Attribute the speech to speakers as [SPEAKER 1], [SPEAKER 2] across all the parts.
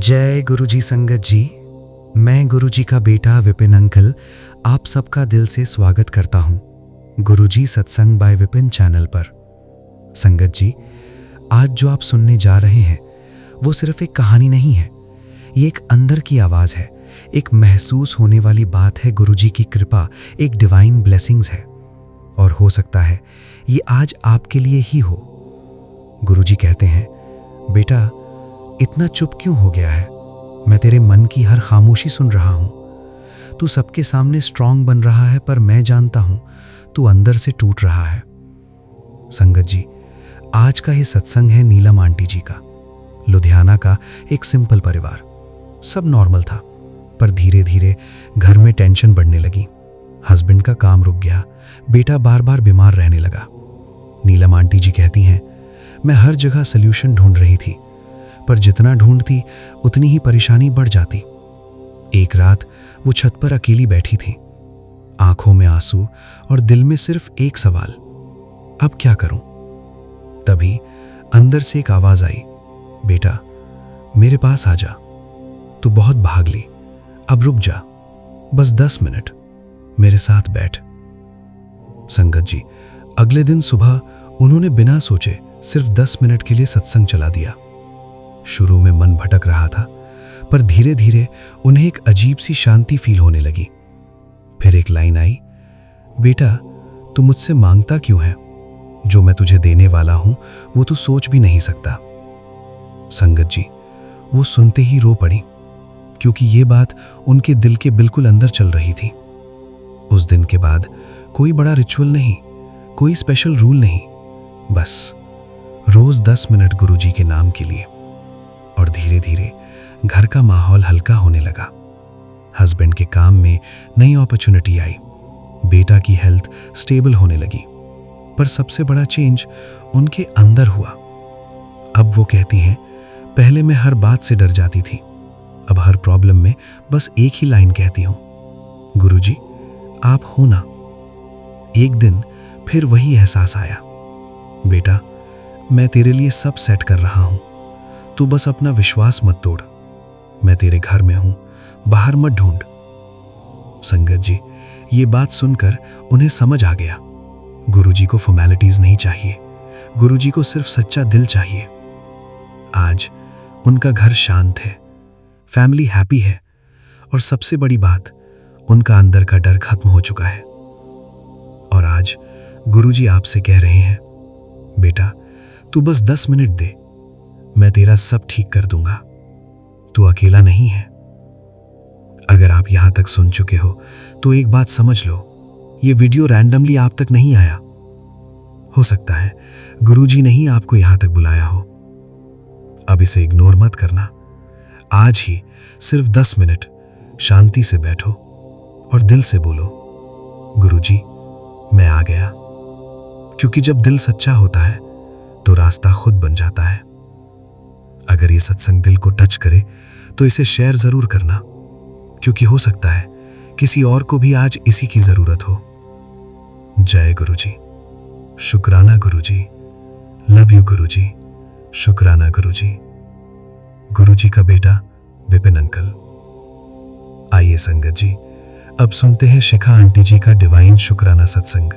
[SPEAKER 1] जय गुरुजी संगत जी। मैं गुरुजी का बेटा विपिन अंकल आप सबका दिल से स्वागत करता हूँ गुरुजी सत्संग बाय विपिन चैनल पर। संगत जी, आज जो आप सुनने जा रहे हैं वो सिर्फ एक कहानी नहीं है, ये एक अंदर की आवाज़ है, एक महसूस होने वाली बात है। गुरुजी की कृपा एक डिवाइन ब्लेसिंग्स है और हो सकता है ये आज आपके लिए ही हो। गुरुजी कहते हैं, बेटा इतना चुप क्यों हो गया है? मैं तेरे मन की हर खामोशी सुन रहा हूं। तू सबके सामने स्ट्रांग बन रहा है, पर मैं जानता हूं तू अंदर से टूट रहा है। संगत जी, आज का ये सत्संग है नीलम आंटी जी का। लुधियाना का एक सिंपल परिवार, सब नॉर्मल था, पर धीरे धीरे घर में टेंशन बढ़ने लगी। हस्बैंड का काम रुक गया, बेटा बार बार बीमार रहने लगा। नीलम आंटी जी कहती हैं, मैं हर जगह सल्यूशन ढूंढ रही थी, पर जितना ढूंढती उतनी ही परेशानी बढ़ जाती। एक रात वो छत पर अकेली बैठी थी, आंखों में आंसू और दिल में सिर्फ एक सवाल, अब क्या करूं? तभी अंदर से एक आवाज आई, बेटा मेरे पास आ जा, तू बहुत भाग ली, अब रुक जा, बस 10 मिनट मेरे साथ बैठ। संगत जी, अगले दिन सुबह उन्होंने बिना सोचे सिर्फ 10 मिनट के लिए सत्संग चला दिया। शुरू में मन भटक रहा था, पर धीरे धीरे उन्हें एक अजीब सी शांति फील होने लगी। फिर एक लाइन आई, बेटा तू मुझसे मांगता क्यों है? जो मैं तुझे देने वाला हूं वो तू सोच भी नहीं सकता। संगत जी, वो सुनते ही रो पड़ी, क्योंकि ये बात उनके दिल के बिल्कुल अंदर चल रही थी। उस दिन के बाद कोई बड़ा रिचुअल नहीं, कोई स्पेशल रूल नहीं, बस रोज 10 मिनट गुरुजी के नाम के लिए। और धीरे धीरे घर का माहौल हल्का होने लगा। हस्बैंड के काम में नई अपॉर्चुनिटी आई, बेटा की हेल्थ स्टेबल होने लगी, पर सबसे बड़ा चेंज उनके अंदर हुआ। अब वो कहती हैं, पहले मैं हर बात से डर जाती थी, अब हर प्रॉब्लम में बस एक ही लाइन कहती हूं, गुरुजी आप हो ना। एक दिन फिर वही एहसास आया, बेटा मैं तेरे लिए सब सेट कर रहा हूं, तू बस अपना विश्वास मत तोड़। मैं तेरे घर में हूं, बाहर मत ढूंढ। संगत जी, ये बात सुनकर उन्हें समझ आ गया, गुरुजी को फॉर्मेलिटीज नहीं चाहिए, गुरुजी को सिर्फ सच्चा दिल चाहिए। आज उनका घर शांत है, फैमिली हैप्पी है, और सबसे बड़ी बात, उनका अंदर का डर खत्म हो चुका है। और आज गुरुजी आपसे कह रहे हैं, बेटा तू बस 10 मिनट दे, मैं तेरा सब ठीक कर दूंगा, तू अकेला नहीं है। अगर आप यहां तक सुन चुके हो तो एक बात समझ लो, ये वीडियो रैंडमली आप तक नहीं आया। हो सकता है गुरुजी ने ही आपको यहां तक बुलाया हो। अब इसे इग्नोर मत करना, आज ही सिर्फ 10 मिनट शांति से बैठो और दिल से बोलो, गुरुजी मैं आ गया। क्योंकि जब दिल सच्चा होता है तो रास्ता खुद बन जाता है। अगर ये सत्संग दिल को टच करे तो इसे शेयर जरूर करना, क्योंकि हो सकता है किसी और को भी आज इसी की जरूरत हो। जय गुरुजी, शुक्राना गुरुजी, लव यू गुरुजी, शुक्राना गुरुजी। गुरुजी का बेटा विपिन अंकल। आइए संगत जी, अब सुनते हैं शिखा आंटी जी का डिवाइन शुक्राना सत्संग,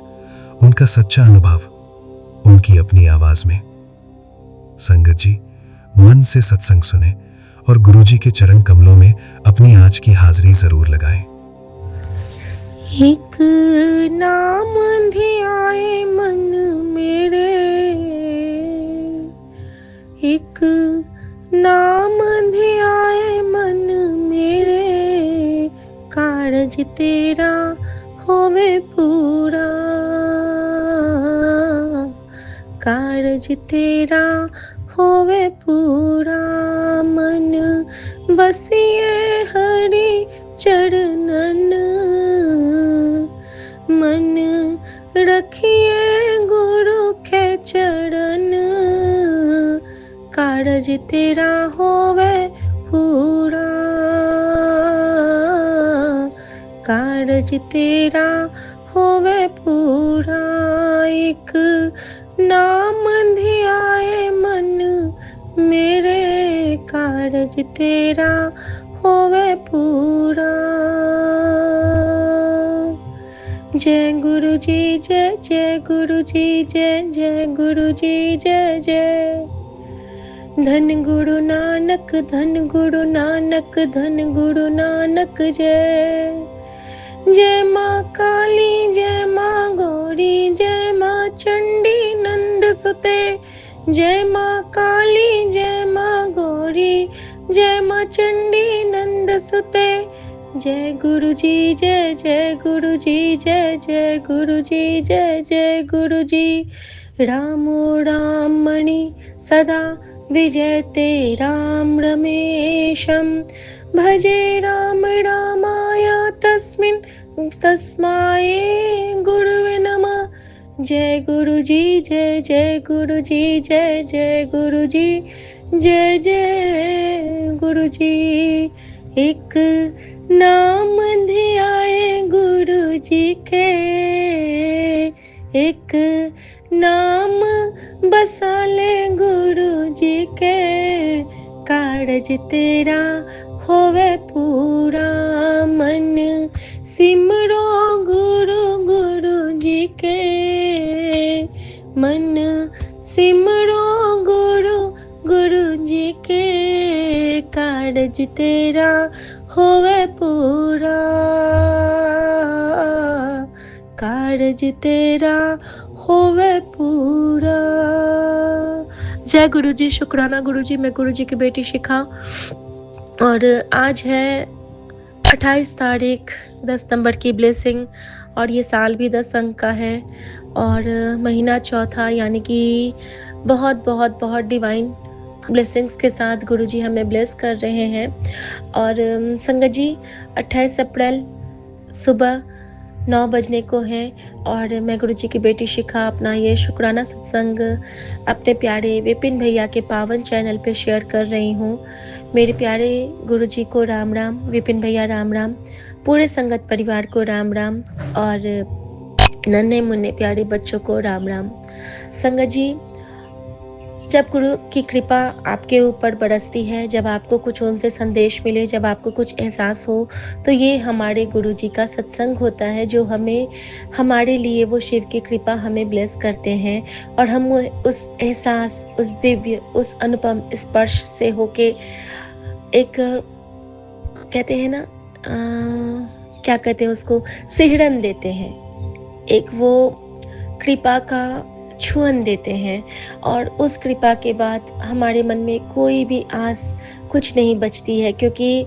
[SPEAKER 1] उनका सच्चा अनुभव उनकी अपनी आवाज में। संगत जी, मन से सत्संग सुने और गुरुजी के चरण कमलों में अपनी आज की हाजिरी जरूर लगाएं।
[SPEAKER 2] एक नाम ध्याए मन मेरे, एक नाम ध्याए मन मेरे, कारज तेरा होवे पूरा, कारज तेरा होवे पूरा। मन बसिए हरि चरणन, मन रखिए गुरु के चरण, कारज तेरा होवे पूरा, कारज तेरा होवे पूरा। एक नाम ध्याए मन मेरे, कारज कारज तेरा होवे पूरा। जय गुरु जी, जय जय गुरु जी, जय जय गुरु जी, जय जय। धन गुरु नानक, धन गुरु नानक, धन गुरु नानक जय। जय माँ काली, जय माँ गौरी, जय माँ चंडी नंद सुते। जय माँ काली, जय माँ गौरी, जय माँ चंडी नंद सुते। जय गुरु जी, जय जय गुरु जी, जय जय गुरु जी, जय जय गुरु जी। रामो राममणि सदा विजयते राम रमेशं। भजे राम रामाय तस्माय गुरुवे नमः। जय गुरु जी, जय जय गुरु जी, जय जय गुरु जी, जय जय गुरु जी। एक नाम धियाए गुरु जी के, एक नाम बसा ले गुरु जी के। कारज तेरा होवे पूरा, मन सिमरो गुरु गुरु जी के। मन सिमरो गुरु गुरु जी के। कारज तेरा होवे पूरा, कारज तेरा होवे पूरा। जय गुरु जी, शुक्राना गुरु जी। मैं गुरु जी की बेटी शिखा, और आज है 28 तारीख 10 सितंबर की ब्लेसिंग, और ये साल भी 10 अंक का है, और महीना चौथा, यानी कि बहुत बहुत बहुत डिवाइन ब्लेसिंग्स के साथ गुरु जी हमें ब्लेस कर रहे हैं। और संगत जी 28 अप्रैल सुबह 9 बजने को है, और मैं गुरु जी की बेटी शिखा अपना ये शुक्राना सत्संग अपने प्यारे विपिन भैया के पावन चैनल पे शेयर कर रही हूँ। मेरे प्यारे गुरु जी को राम राम, विपिन भैया राम राम, पूरे संगत परिवार को राम राम, और नन्हे मुन्ने प्यारे बच्चों को राम राम। संगत जी, जब गुरु की कृपा आपके ऊपर बरसती है, जब आपको कुछ उनसे संदेश मिले, जब आपको कुछ एहसास हो, तो ये हमारे गुरु जी का सत्संग होता है, जो हमें, हमारे लिए वो शिव की कृपा हमें ब्लेस करते हैं, और हम उस एहसास, उस दिव्य, उस अनुपम स्पर्श से होके एक, कहते हैं ना, क्या कहते हैं उसको, सिहरन देते हैं, एक वो कृपा का छुअन देते हैं, और उस कृपा के बाद हमारे मन में कोई भी आस कुछ नहीं बचती है, क्योंकि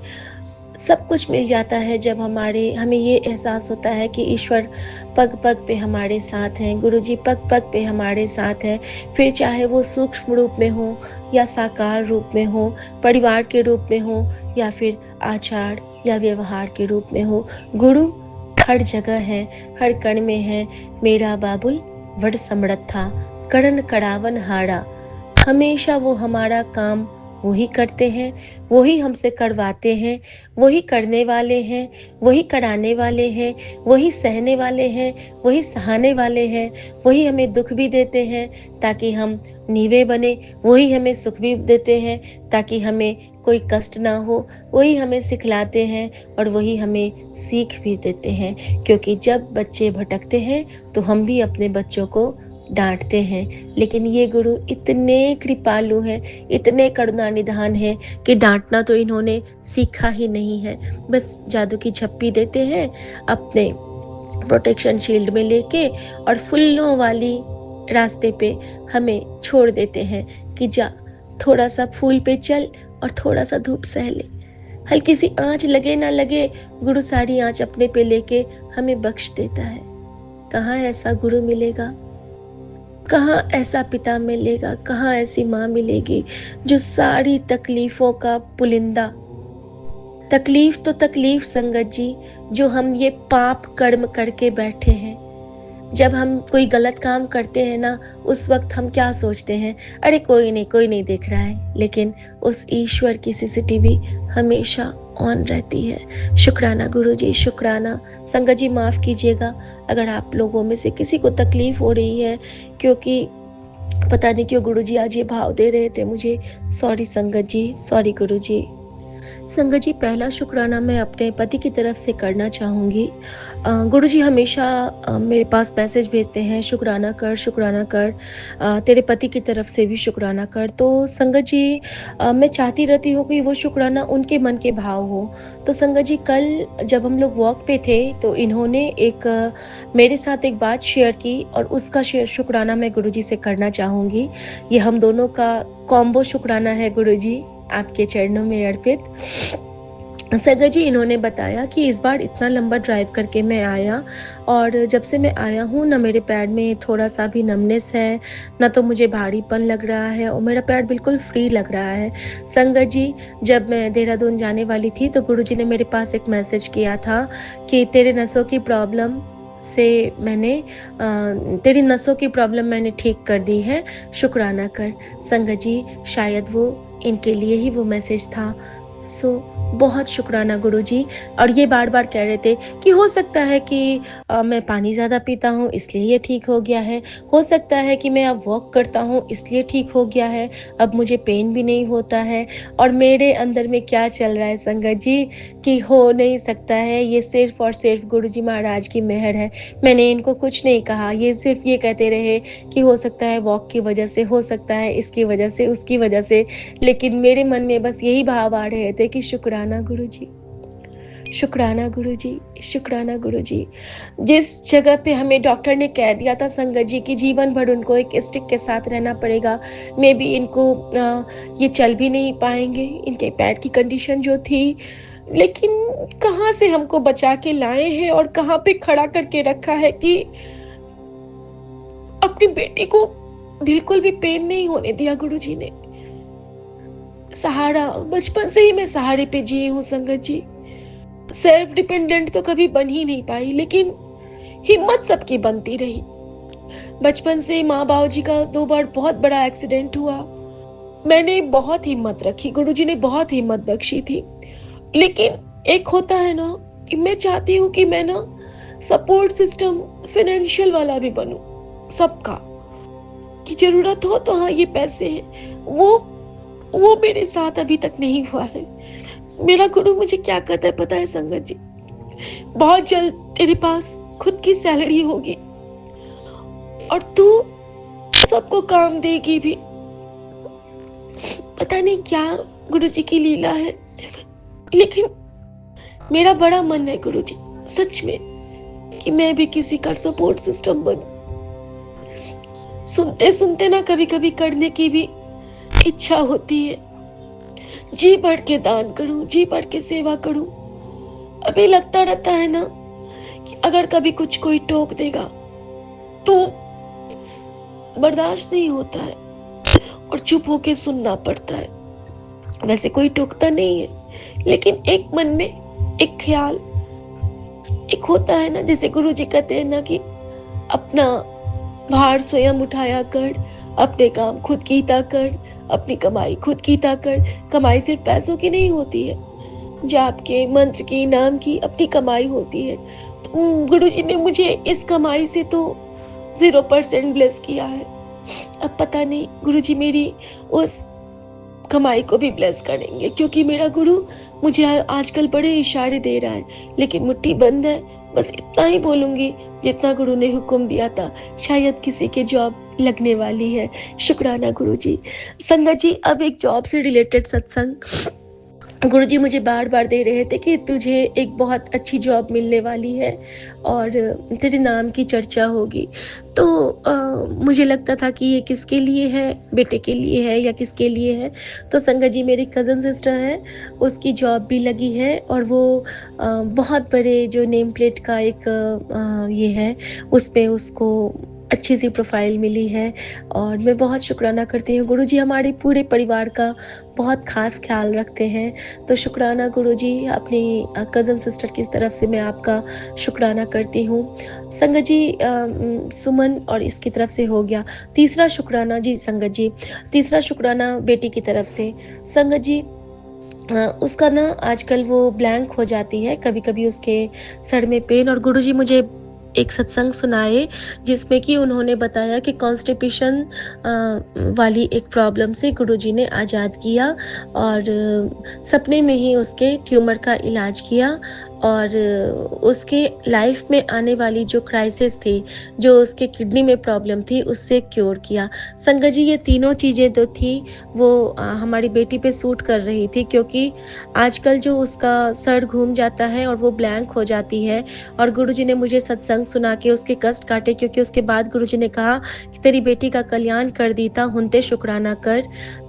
[SPEAKER 2] सब कुछ मिल जाता है जब हमें ये एहसास होता है कि ईश्वर पग पग पे हमारे साथ हैं, गुरुजी पग पग पे हमारे साथ हैं। फिर चाहे वो सूक्ष्म रूप में हो या साकार रूप में हो, परिवार के रूप में हो या फिर आचार या व्यवहार के रूप में हो, गुरु हर जगह है, हर कण में है। मेरा बाबुल वड समर्था करण कड़ावन हाड़ा। हमेशा वो हमारा काम वही करते हैं, वही हमसे करवाते हैं, वही करने वाले हैं, वही कराने वाले हैं, वही सहने वाले हैं, वही सहाने वाले हैं, वही हमें दुख भी देते हैं ताकि हम नीवे बने, वही हमें सुख भी देते हैं ताकि हमें कोई कष्ट ना हो, वही हमें सिखलाते हैं और वही हमें सीख भी देते हैं। क्योंकि जब बच्चे भटकते हैं तो हम भी अपने बच्चों को डांटते हैं, लेकिन ये गुरु इतने कृपालु हैं, इतने करुणा निधान हैं कि डांटना तो इन्होंने सीखा ही नहीं है। बस जादू की झप्पी देते हैं अपने प्रोटेक्शन शील्ड में लेके, और फूलों वाली रास्ते पे हमें छोड़ देते हैं कि जा थोड़ा सा फूल पे चल और थोड़ा सा धूप सह ले। हल्की सी आंच लगे ना लगे, गुरु सारी आंच अपने पे लेके हमें बख्श देता है। कहाँ ऐसा गुरु मिलेगा, कहाँ ऐसा पिता मिलेगा, कहाँ ऐसी माँ मिलेगी जो सारी तकलीफों का पुलिंदा, तकलीफ तो तकलीफ संगत जी, जो हम ये पाप कर्म करके बैठे हैं। जब हम कोई गलत काम करते हैं ना, उस वक्त हम क्या सोचते हैं, अरे कोई नहीं देख रहा है, लेकिन उस ईश्वर की सीसीटीवी हमेशा ऑन रहती है। शुक्राना गुरुजी, शुक्राना। संगत जी माफ़ कीजिएगा अगर आप लोगों में से किसी को तकलीफ हो रही है, क्योंकि पता नहीं क्यों गुरुजी आज ये भाव दे रहे थे मुझे। सॉरी संगत जी, सॉरी गुरुजी। संगत जी, पहला शुक्राना मैं अपने पति की तरफ से करना चाहूँगी। गुरुजी हमेशा मेरे पास मैसेज भेजते हैं, शुक्राना कर, तेरे पति की तरफ से भी शुक्राना कर। तो संगत जी, मैं चाहती रहती हूँ कि वो शुक्राना उनके मन के भाव हो। तो संगत जी, कल जब हम लोग वॉक पे थे तो इन्होंने मेरे साथ एक बात शेयर की और उसका शुक्राना मैं गुरुजी से करना चाहूँगी। ये हम दोनों का कॉम्बो शुक्राना है गुरुजी, आपके चरणों में अर्पित। सगा जी, इन्होंने बताया कि इस बार इतना लंबा ड्राइव करके मैं आया और जब से मैं आया हूँ ना मेरे पैर में थोड़ा-सा भी नमनेस है, ना तो मुझे भारीपन लग रहा है और मेरा पैर बिल्कुल फ्री लग रहा है। संगत जी, जब मैं देहरादून जाने वाली थी तो गुरुजी ने मेरे पास एक मैसेज किया था कि तेरी नसों की प्रॉब्लम मैंने ठीक कर दी है, शुक्राना कर। संगत जी, शायद वो इनके लिए ही वो मैसेज था। बहुत शुक्राना गुरुजी। और ये बार-बार कह रहे थे कि हो सकता है कि मैं पानी ज़्यादा पीता हूँ इसलिए ये ठीक हो गया है, हो सकता है कि मैं अब वॉक करता हूँ इसलिए ठीक हो गया है, अब मुझे पेन भी नहीं होता है। और मेरे अंदर में क्या चल रहा है संगत जी कि हो नहीं सकता है, ये सिर्फ़ और सिर्फ़ गुरुजी महाराज की मेहर है। मैंने इनको कुछ नहीं कहा, ये सिर्फ़ ये कहते रहे कि हो सकता है वॉक की वजह से, हो सकता है इसकी वजह से, उसकी वजह से। लेकिन मेरे मन में बस यही भाव आ रहे थे कि शुक्राना गुरुजी, शुक्राना गुरुजी, शुक्राना गुरुजी। जिस जगह पे हमें डॉक्टर ने कह दिया था संगत जी कि जीवन भर उनको एक स्टिक के साथ रहना पड़ेगा, मे बी इनको ये चल भी नहीं पाएँगे, इनके पैर की कंडीशन जो थी। लेकिन कहाँ से हमको बचा के लाए हैं और कहाँ पे खड़ा करके रखा है कि अपनी बेटी को बिल्कुल भी पेन नहीं होने दिया गुरुजी ने। सहारा बचपन से ही मैं सहारे पे जी हूँ संगत जी। सेल्फ डिपेंडेंट तो कभी बन ही नहीं पाई, लेकिन हिम्मत सबकी बनती रही। बचपन से माँ बाबू जी का 2 बार बहुत बड़ा एक्सीडेंट हुआ। मैंने बहुत हिम्मत रखी, गुरुजी ने बहुत हिम्मत बख्शी थी। लेकिन एक होता है ना कि मैं चाहती हूँ कि मैं ना सपोर्ट सिस्टम फाइनेंशियल वाला भी बनूं सबका, कि जरूरत हो तो हाँ ये पैसे हैं, वो मेरे साथ अभी तक नहीं हुआ है। मेरा गुरु मुझे क्या कहता है पता है संगत जी? बहुत जल्द तेरे पास खुद की सैलरी होगी और तू सबको काम देगी भी। पता नहीं क्या गुरुजी की लीला है, लेकिन मेरा बड़ा मन है गुरुजी, सच में, कि मैं भी किसी का सपोर्ट सिस्टम बनूं। सुनते सुनते ना कभी कभी करने की भी इच्छा होती है। जी बढ़ के दान करूं, जी बढ़ के सेवा करूं। अभी लगता रहता है ना कि अगर कभी कुछ कोई टोक देगा तो बर्दाश्त नहीं होता है और चुप होके सुनना पड़ता है। वैसे कोई टोकता नहीं है, लेकिन एक मन में एक ख्याल, एक होता है ना, जैसे गुरुजी कहते हैं ना कि अपना भार स्वयं उठाया कर, अपने काम खुद कीता कर, अपनी कमाई खुद कीता कर। कमाई सिर्फ पैसों की नहीं होती है, जाप के, मंत्र की, नाम की अपनी कमाई होती है। तो गुरुजी ने मुझे इस कमाई से तो 0% ब्लेस किया है। अब पता नहीं गुरुजी मेरी उस कमाई को भी ब्लेस करेंगे, क्योंकि मेरा गुरु मुझे आजकल बड़े इशारे दे रहा है, लेकिन मुट्ठी बंद है। बस इतना ही बोलूंगी जितना गुरु ने हुक्म दिया था, शायद किसी के जॉब लगने वाली है। शुक्राना गुरुजी। संगत जी, अब एक जॉब से रिलेटेड सत्संग गुरुजी मुझे बार बार दे रहे थे कि तुझे एक बहुत अच्छी जॉब मिलने वाली है और तेरे नाम की चर्चा होगी। तो मुझे लगता था कि ये किसके लिए है, बेटे के लिए है या किसके लिए है। तो संगत जी, मेरी कज़न सिस्टर है, उसकी जॉब भी लगी है और वो बहुत बड़े जो नेम प्लेट का एक ये है, उस पे उसको अच्छी सी प्रोफाइल मिली है। और मैं बहुत शुक्राना करती हूँ गुरुजी, हमारे पूरे परिवार का बहुत ख़ास ख्याल रखते हैं। तो शुक्राना गुरुजी, अपनी कज़न सिस्टर की तरफ से मैं आपका शुक्राना करती हूँ। संगत जी, सुमन और इसकी तरफ से हो गया। तीसरा शुक्राना जी संगत जी, तीसरा शुक्राना बेटी की तरफ से। संगत जी, उसका ना आजकल वो ब्लैंक हो जाती है, कभी-कभी उसके सर में पेन, और गुरुजी मुझे एक सत्संग सुनाए जिसमें कि उन्होंने बताया कि कॉन्स्टिपेशन वाली एक प्रॉब्लम से गुरुजी ने आज़ाद किया और सपने में ही उसके ट्यूमर का इलाज किया और उसके लाइफ में आने वाली जो क्राइसिस थी, जो उसके किडनी में प्रॉब्लम थी, उससे क्योर किया। संगत जी, ये तीनों चीज़ें जो थी वो हमारी बेटी पे सूट कर रही थी, क्योंकि आजकल जो उसका सर घूम जाता है और वो ब्लैंक हो जाती है। और गुरुजी ने मुझे सत्संग सुना के उसके कष्ट काटे, क्योंकि उसके बाद गुरुजी ने कहा कि तेरी बेटी का कल्याण कर दीता, हुनते शुक्राना कर।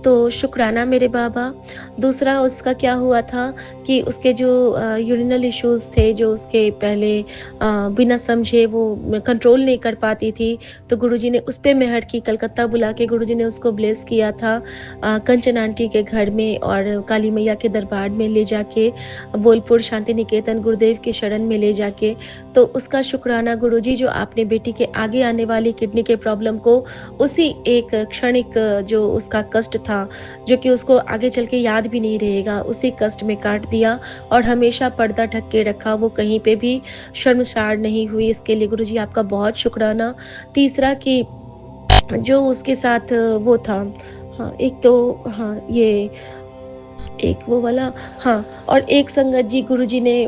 [SPEAKER 2] तो शुक्राना मेरे बाबा। दूसरा उसका क्या हुआ था कि उसके जो यूरिनल इश्यूज़ थे, जो उसके पहले बिना समझे वो कंट्रोल नहीं कर पाती थी, तो गुरुजी ने उस पे मेहर की। कलकत्ता बुला के गुरुजी ने उसको ब्लेस किया था कंचन आंटी के घर में और काली मैया के दरबार में ले जाके, बोलपुर शांति निकेतन गुरुदेव के शरण में ले जाके। तो उसका शुक्राना गुरुजी, जो आपने बेटी के आगे आने वाली किडनी के प्रॉब्लम को उसी एक क्षणिक जो उसका कष्ट था, जो कि उसको आगे चल के याद भी नहीं रहेगा, उसी कष्ट में काट दिया और हमेशा पर्दा ढक के रखा। वो कहीं पे भी शर्मसार नहीं हुई। इसके लिए गुरुजी आपका बहुत शुक्राना। तीसरा कि जो उसके साथ वो था, हाँ, एक तो हाँ, ये एक वो वाला, हाँ, और एक संगत जी गुरुजी ने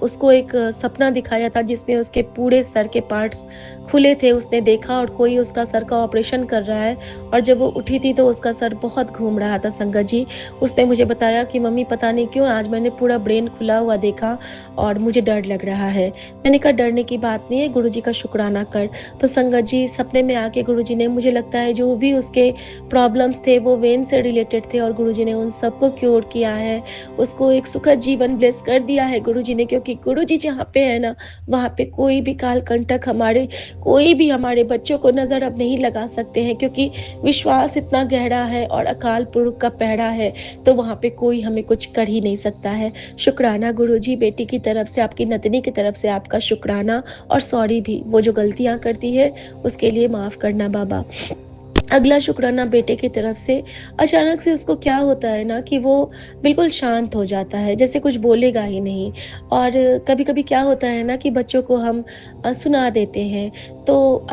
[SPEAKER 2] उसको एक सपना दिखाया था जिसमें उसके पूरे सर के पार्ट्स खुले थे। उसने देखा और कोई उसका सर का ऑपरेशन कर रहा है, और जब वो उठी थी तो उसका सर बहुत घूम रहा था संगत जी। उसने मुझे बताया कि मम्मी पता नहीं क्यों आज मैंने पूरा ब्रेन खुला हुआ देखा और मुझे डर लग रहा है। मैंने कहा डरने की बात नहीं है, गुरुजी का शुक्राना कर। तो संगत जी सपने में आके गुरुजी ने, मुझे लगता है जो भी उसके प्रॉब्लम्स थे वो वेन से रिलेटेड थे और गुरुजी ने उन सबको क्योर किया है। उसको एक सुखद जीवन ब्लेस कर दिया है गुरुजी ने, क्योंकि गुरुजी जहाँ पे है ना, वहाँ पे कोई भी काल कंटक कोई भी हमारे बच्चों को नज़र अब नहीं लगा सकते हैं, क्योंकि विश्वास इतना गहरा है और अकाल पुरख का पहरा है, तो वहाँ पे कोई हमें कुछ कर ही नहीं सकता है। शुक्राना गुरुजी, बेटी की तरफ से, आपकी नतनी की तरफ से आपका शुक्राना, और सॉरी भी, वो जो गलतियाँ करती है उसके लिए माफ़ करना बाबा। अगला शुक्राना बेटे की तरफ से, अचानक से उसको क्या होता है ना कि वो बिल्कुल शांत हो जाता है, जैसे कुछ बोलेगा ही नहीं। और कभी-कभी क्या होता है ना कि बच्चों को हम सुना देते हैं, तो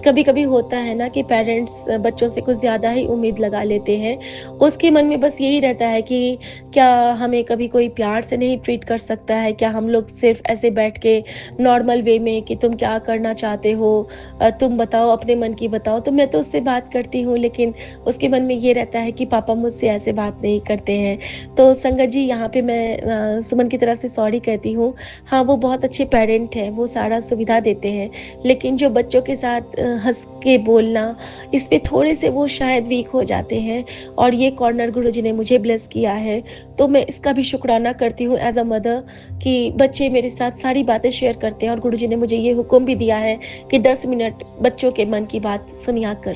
[SPEAKER 2] कभी-कभी होता है ना कि पेरेंट्स बच्चों से कुछ ज़्यादा ही उम्मीद लगा लेते हैं। उसके मन में बस यही रहता है कि क्या हमें कभी कोई प्यार से नहीं ट्रीट कर सकता है? क्या हम लोग सिर्फ़ ऐसे बैठ के नॉर्मल वे में कि तुम क्या करना चाहते हो, तुम बताओ, अपने मन की बताओ। तो मैं तो उससे बात करती हूँ, लेकिन उसके मन में ये रहता है कि पापा मुझसे ऐसे बात नहीं करते हैं। तो संगत जी यहाँ पे मैं सुमन की तरफ से सॉरी कहती हूँ। हाँ, वो बहुत अच्छे पेरेंट हैं, वो सारा सुविधा देते हैं, लेकिन जो बच्चों के साथ हँस के बोलना, इस पे थोड़े से वो शायद वीक हो जाते हैं। और ये कॉर्नर गुरुजी ने मुझे ब्लेस किया है, तो मैं इसका भी शुक्राना करती हूँ एज़ अ मदर, कि बच्चे मेरे साथ सारी बातें शेयर करते हैं और गुरुजी ने मुझे ये हुक्म भी दिया है कि 10 मिनट बच्चों के मन की बात सुनिया कर,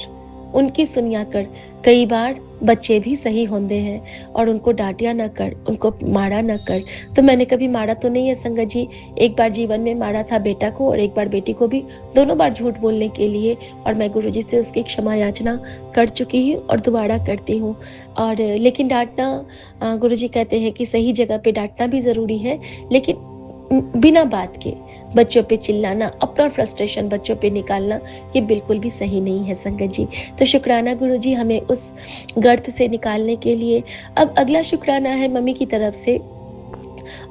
[SPEAKER 2] उनकी सुनिया कर। कई बार बच्चे भी सही होंदे हैं और उनको डांटिया ना कर, उनको मारा ना कर। तो मैंने कभी मारा तो नहीं है संगत जी, एक बार जीवन में मारा था बेटा को और एक बार बेटी को भी, दोनों बार झूठ बोलने के लिए, और मैं गुरुजी से उसकी क्षमा याचना कर चुकी हूँ और दोबारा करती हूँ। और लेकिन डांटना, गुरुजी कहते हैं कि सही जगह पे डांटना भी ज़रूरी है, लेकिन बिना बात के बच्चों पे चिल्लाना, अपना फ्रस्ट्रेशन बच्चों पे निकालना, ये बिल्कुल भी सही नहीं है संगत जी। तो शुक्राना गुरुजी हमें उस गर्त से निकालने के लिए। अब अगला शुक्राना है मम्मी की तरफ से,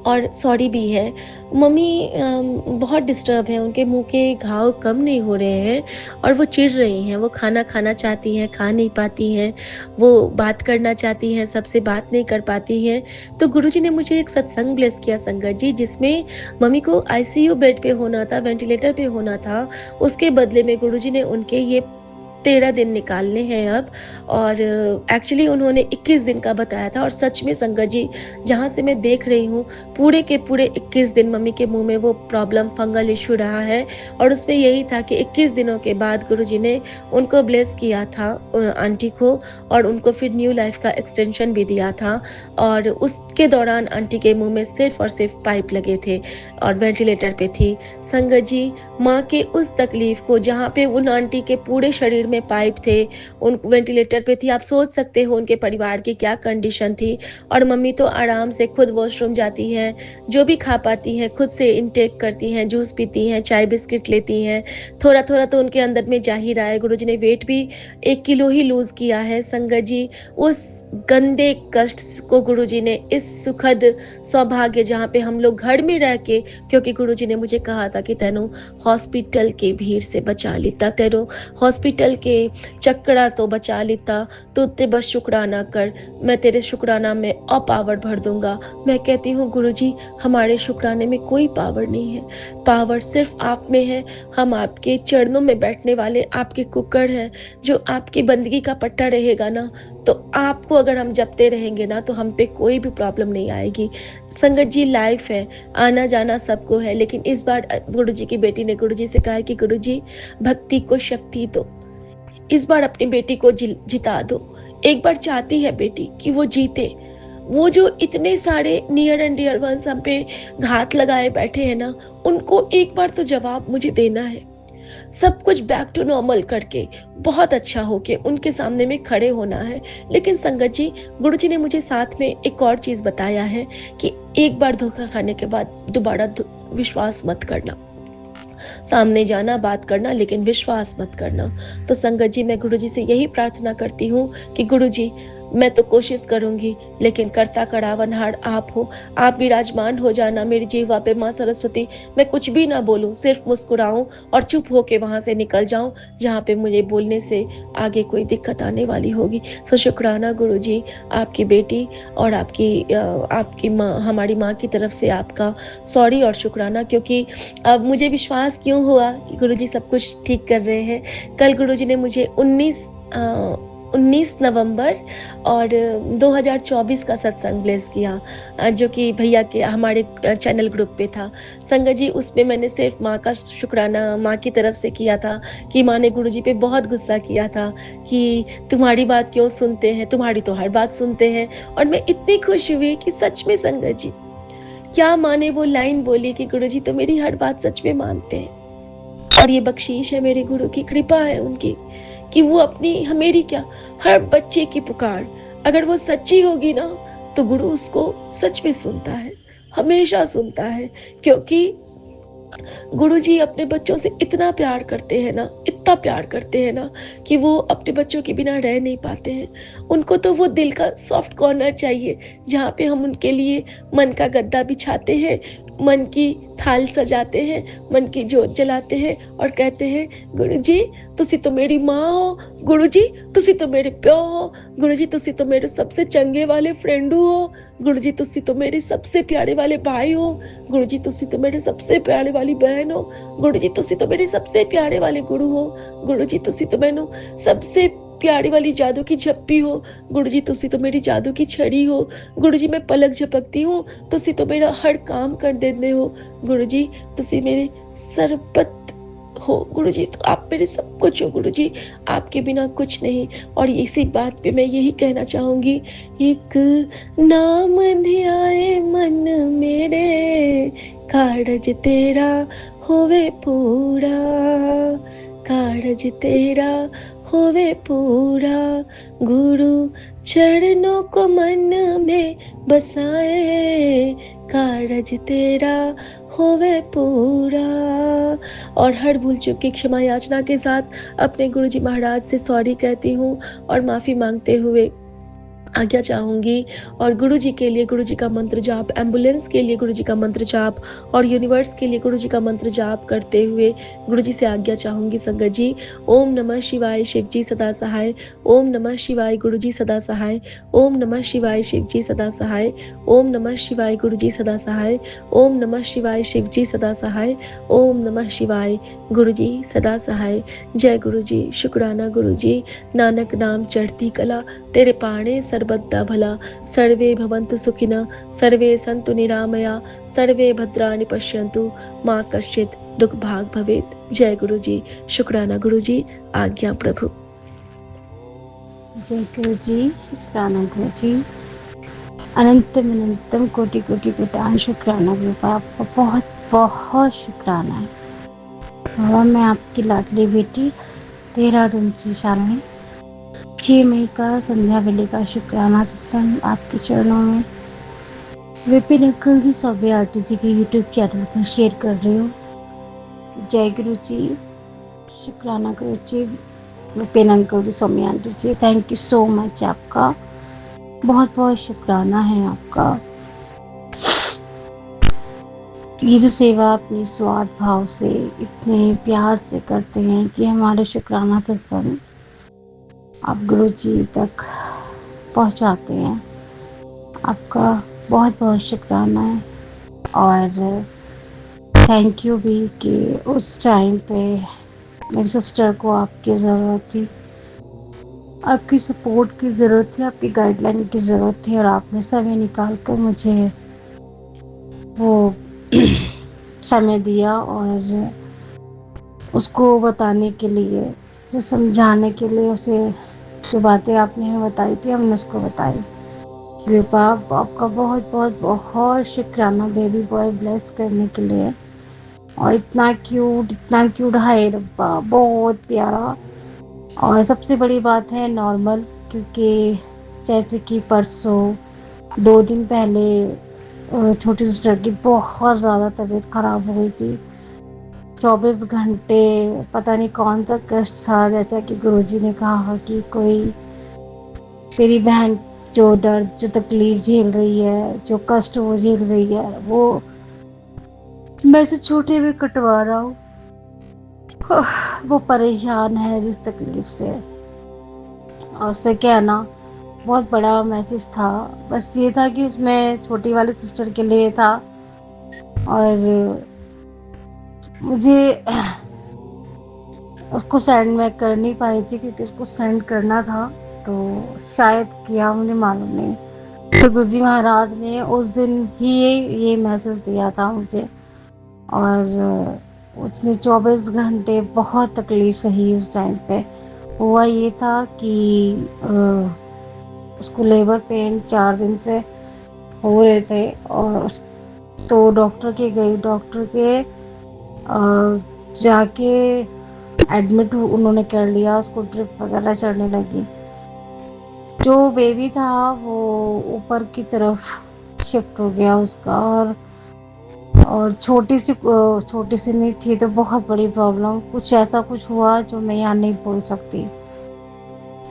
[SPEAKER 2] और सॉरी भी है। मम्मी बहुत डिस्टर्ब हैं, उनके मुँह के घाव कम नहीं हो रहे हैं और वो चिढ़ रही हैं। वो खाना खाना चाहती हैं, खा नहीं पाती हैं, वो बात करना चाहती हैं, सबसे बात नहीं कर पाती हैं। तो गुरुजी ने मुझे एक सत्संग ब्लेस किया संगत जी, जिसमें मम्मी को आईसीयू बेड पे होना था, वेंटिलेटर पे होना था। उसके बदले में गुरुजी ने उनके ये 13 दिन निकालने हैं अब, और एक्चुअली उन्होंने 21 दिन का बताया था। और सच में संगत जी, जहाँ से मैं देख रही हूँ, पूरे के पूरे 21 दिन मम्मी के मुंह में वो प्रॉब्लम, फंगल इशू रहा है, और उसमें यही था कि 21 दिनों के बाद गुरुजी ने उनको ब्लेस किया था आंटी को, और उनको फिर न्यू लाइफ का एक्सटेंशन भी दिया था। और उसके दौरान आंटी के मुँह में सिर्फ और सिर्फ पाइप लगे थे और वेंटिलेटर पे थी। संगत जी, माँ के उस तकलीफ को, जहाँ पे उन आंटी के पूरे शरीर में में पाइप थे, उन वेंटिलेटर पे थी। आप सोच सकते हो उनके परिवार की क्या कंडीशन थी। और मम्मी तो आराम से खुद वॉशरूम जाती हैं, जो भी खा पाती हैं खुद से इनटेक करती हैं, जूस पीती हैं, चाय बिस्किट लेती हैं। थोड़ा-थोड़ा तो उनके अंदर में जा ही रहा है। गुरुजी ने वेट भी 1 किलो ही लूज़ किया है। संगत जी, उस गंदे कष्ट को गुरुजी ने इस सुखद सौभाग्य जहाँ पे हम लोग घर में रह के, क्योंकि गुरुजी ने मुझे कहा था कि तैनू हॉस्पिटल के भीड़ से बचा लिता, तैनू हॉस्पिटल के चक्करा तो बचा लिता, तो ते बस शुक्राना कर, मैं तेरे शुक्राना में और पावर भर दूंगा। मैं कहती हूँ गुरुजी, हमारे शुक्राने में कोई पावर नहीं है, पावर सिर्फ आप में है। हम आपके चरणों में बैठने वाले आपके कुक्कड़ हैं। जो आपकी बंदगी का पट्टा रहेगा ना, तो आपको अगर हम जपते रहेंगे ना, तो हम पे कोई भी प्रॉब्लम नहीं आएगी। संगत जी, लाइफ है, आना जाना सबको है, लेकिन इस बार गुरुजी की बेटी ने गुरुजी से कहा है कि गुरुजी, भक्ति को शक्ति दो, इस बार अपनी बेटी को जिता दो। एक बार चाहती है बेटी कि वो जीते। वो जो इतने सारे नियर एंड डियर वंस हम पे घात लगाए बैठे हैं ना, उनको एक बार तो जवाब मुझे देना है। सब कुछ बैक टू नॉर्मल करके, बहुत अच्छा होके उनके सामने में खड़े होना है। लेकिन संगत जी, गुरुजी ने मुझे साथ में एक और चीज बताया है कि एक बार धोखा खाने के बाद दोबारा विश्वास मत करना। सामने जाना, बात करना, लेकिन विश्वास मत करना। तो संगत जी, मैं गुरुजी से यही प्रार्थना करती हूँ कि गुरुजी, मैं तो कोशिश करूंगी, लेकिन कर्ता करावनहार आप हो। आप विराजमान हो जाना मेरी जीवा पे माँ सरस्वती। मैं कुछ भी ना बोलूं, सिर्फ मुस्कुराऊं और चुप होके वहां से निकल जाऊं जहां पे मुझे बोलने से आगे कोई दिक्कत आने वाली होगी। सो शुक्राना गुरुजी, आपकी बेटी और आपकी माँ, हमारी माँ की तरफ से आपका सॉरी और शुक्राना, क्योंकि अब मुझे विश्वास क्यों हुआ कि गुरुजी सब कुछ ठीक कर रहे हैं। कल गुरुजी ने मुझे 19 नवंबर और 2024 का सत्संग ब्लेस किया, जो कि भैया के हमारे चैनल ग्रुप पे था। संगत जी, उसमें मैंने सिर्फ माँ का शुक्राना माँ की तरफ से किया था कि माँ ने गुरुजी पे बहुत गुस्सा किया था कि तुम्हारी बात क्यों सुनते हैं, तुम्हारी तो हर बात सुनते हैं। और मैं इतनी खुश हुई कि सच में संगत जी, क्या माँ ने वो लाइन बोली कि गुरुजी तो मेरी हर बात सच में मानते हैं। और ये बख्शीश है मेरे गुरु की, कृपा है उनकी कि वो अपनी मेरी क्या, हर बच्चे की पुकार अगर वो सच्ची होगी ना, तो गुरु उसको सच में सुनता है, हमेशा सुनता है। क्योंकि गुरुजी अपने बच्चों से इतना प्यार करते हैं ना, इतना प्यार करते हैं ना, कि वो अपने बच्चों के बिना रह नहीं पाते हैं। उनको तो वो दिल का सॉफ्ट कॉर्नर चाहिए, जहाँ पे हम उनके लिए मन का गद्दा बिछाते हैं, मन की थाल सजाते हैं, मन की जोत जलाते हैं और कहते हैं, गुरुजी तुसी तो मेरी माँ हो, गुरुजी तुसी तो मेरे प्यो हो, गुरुजी तुसी तो मेरे सबसे चंगे वाले फ्रेंडू हो, गुरुजी तुसी तो मेरे सबसे प्यारे वाले भाई हो, गुरुजी तुसी तो मेरे सबसे प्यारे वाली बहन हो, गुरुजी तुसी तो मेरे सबसे प्यारे वाले गुरु हो, गुरुजी तुसी तो मैनू सबसे प्यारी वाली जादू की झप्पी हो, गुरुजी तुसी तो मेरी जादू की छड़ी हो, गुरुजी मैं पलक झपकती हूँ तुसी तो मेरा हर काम कर देते हो, गुरुजी तुसी मेरे सरबत हो, गुरुजी तो आप मेरे सब कुछ हो, गुरुजी आपके बिना कुछ नहीं। और इसी बात पे मैं यही कहना चाहूंगी, एक नाम ध्याए मन मेरे, कारज तेरा होवे पूरा, कारज तेरा होवे पूरा, गुरु चरणों को मन में बसाए, कारज तेरा होवे पूरा। और हर भूल चूक की क्षमा याचना के साथ अपने गुरुजी महाराज से सॉरी कहती हूँ और माफ़ी मांगते हुए आज्ञा चाहूंगी। और गुरुजी के लिए गुरुजी का मंत्र जाप, एम्बुलेंस के लिए गुरुजी का मंत्र जाप और यूनिवर्स के लिए गुरुजी का मंत्र जाप करते हुए गुरुजी से आज्ञा चाहूंगी। संगत जी, ओम नमः शिवाय, शिव जी सदा सहाय। ओम नमः शिवाय, गुरुजी सदा सहाय। ओम नमः शिवाय, शिव जी सदा सहाय। ओम नमः शिवाय, गुरुजी सदा सहाय। ओम नमः शिवाय, शिव जी सदा सहाय। ओम नमः शिवाय, गुरुजी सदा सहाय। जय गुरुजी, शुक्राना गुरुजी। नानक नाम चढ़ती कला, तेरे पाणे सर्वदा भला। सर्वे भवन्तु सुखिनः, सर्वे सन्तु निरामया, सर्वे भद्राणि पश्यन्तु, माँ कश्चित् दुख भाग भवेत्। जय गुरुजी, शुक्राना गुरुजी, आज्ञा प्रभु।
[SPEAKER 3] जय गुरुजी, शुक्राना गुरुजी, अनंतम अनंतम कोटि कोटि कोटान शुक्राना बाबा, आपका बहुत बहुत शुक्राना है बाबा। मैं आपकी लाडली बेटी देहरादून से शालिनी। 6 मई का संध्या वेले का शुक्राना सत्संग आपके चरणों में विपिन अंकल जी सौम्य आंटी जी के यूट्यूब चैनल पर शेयर कर रही हूँ। जय गुरु जी, शुक्राना Guru ji, Vipin uncle ji, Saumya aunty ji, thank you so much. आपका बहुत बहुत शुक्राना है आपका। ये जो सेवा अपनी स्वार्थ भाव से इतने प्यार से करते हैं कि हमारे शुक्राना सत्संग आप गुरु जी तक पहुंचाते हैं, आपका बहुत बहुत शुक्राना है। और थैंक यू भी कि उस टाइम पे मेरी सिस्टर को आपकी ज़रूरत थी, आपकी सपोर्ट की ज़रूरत थी, आपकी गाइडलाइन की ज़रूरत थी, और आपने समय निकाल कर मुझे वो समय दिया और उसको बताने के लिए, जो समझाने के लिए, उसे जो बातें आपने हमें बताई थी हमने उसको बताई। कृपा आपका बहुत बहुत बहुत शुक्राना बेबी बॉय ब्लेस करने के लिए। और इतना क्यूट है रब्बा, बहुत प्यारा। और सबसे बड़ी बात है नॉर्मल, क्योंकि जैसे कि परसों 2 दिन पहले छोटी सिस्टर की बहुत ज़्यादा तबीयत खराब हो गई थी। 24 घंटे पता नहीं कौन सा कष्ट था, जैसा कि गुरुजी ने कहा कि कोई तेरी बहन जो दर्द, जो तकलीफ झेल रही है, जो कष्ट वो झेल रही है, वो मैं से छोटे में कटवा रहा हूँ। वो परेशान है जिस तकलीफ से। और उससे क्या ना, बहुत बड़ा मैसेज था। बस ये था कि उसमें छोटी वाली सिस्टर के लिए था, और मुझे उसको सेंड मैं कर नहीं पाई थी क्योंकि उसको सेंड करना था, तो शायद किया, मुझे मालूम नहीं। तो गुरुजी महाराज ने उस दिन ही ये मैसेज दिया था मुझे। और उसने 24 घंटे बहुत तकलीफ सही। उस टाइम पे हुआ ये था कि उसको लेबर पेन 4 दिन से हो रहे थे, और तो डॉक्टर के गई, डॉक्टर के जाके एडमिट उन्होंने कर लिया, उसको ड्रिप वगैरह चढ़ने लगी। जो बेबी था वो ऊपर की तरफ शिफ्ट हो गया उसका, और छोटी सी नहीं थी तो बहुत बड़ी प्रॉब्लम, कुछ ऐसा कुछ हुआ जो मैं यहाँ नहीं बोल सकती।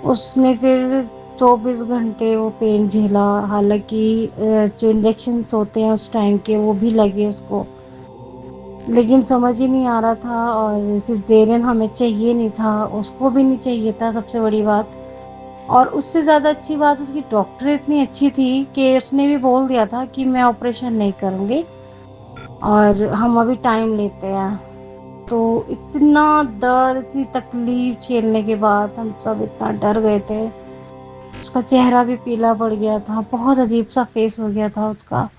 [SPEAKER 3] उसने फिर 24 घंटे वो पेन झेला। हालांकि जो इंजेक्शंस होते हैं उस टाइम के वो भी लगे उसको, लेकिन समझ ही नहीं आ रहा था। और सिजेरियन हमें चाहिए नहीं था, उसको भी नहीं चाहिए था, सबसे बड़ी बात। और उससे ज़्यादा अच्छी बात, उसकी डॉक्टर इतनी अच्छी थी कि उसने भी बोल दिया था कि मैं ऑपरेशन नहीं करूँगी और हम अभी टाइम लेते हैं। तो इतना दर्द, इतनी तकलीफ झेलने के बाद हम सब इतना डर गए थे। उसका चेहरा भी पीला पड़ गया था, बहुत अजीब सा फेस हो गया था उसका।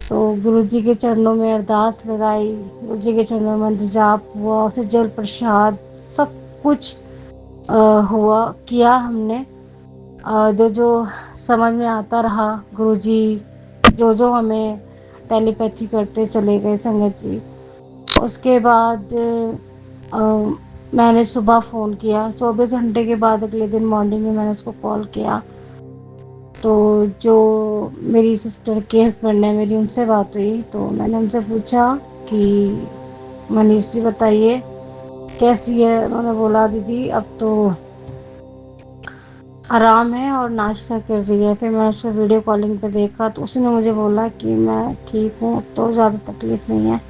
[SPEAKER 3] तो गुरुजी के चरणों में अरदास लगाई, गुरुजी के चरणों में मंत्र जाप हुआ, उसे जल प्रसाद सब कुछ हुआ, किया हमने। जो जो समझ में आता रहा, गुरुजी जो जो हमें टेलीपैथी करते चले गए संगत जी। उसके बाद अ, मैंने सुबह फ़ोन किया, 24 घंटे के बाद अगले दिन मॉर्निंग में मैंने उसको कॉल किया। तो जो मेरी सिस्टर के हस्बैंड है, मेरी उनसे बात हुई, तो मैंने उनसे पूछा कि मनीष जी बताइए कैसी है। उन्होंने बोला दीदी अब तो आराम है और नाश्ता कर रही है। फिर मैंने उसको वीडियो कॉलिंग पे देखा तो उसने मुझे बोला कि मैं ठीक हूँ, तो ज़्यादा तकलीफ नहीं है।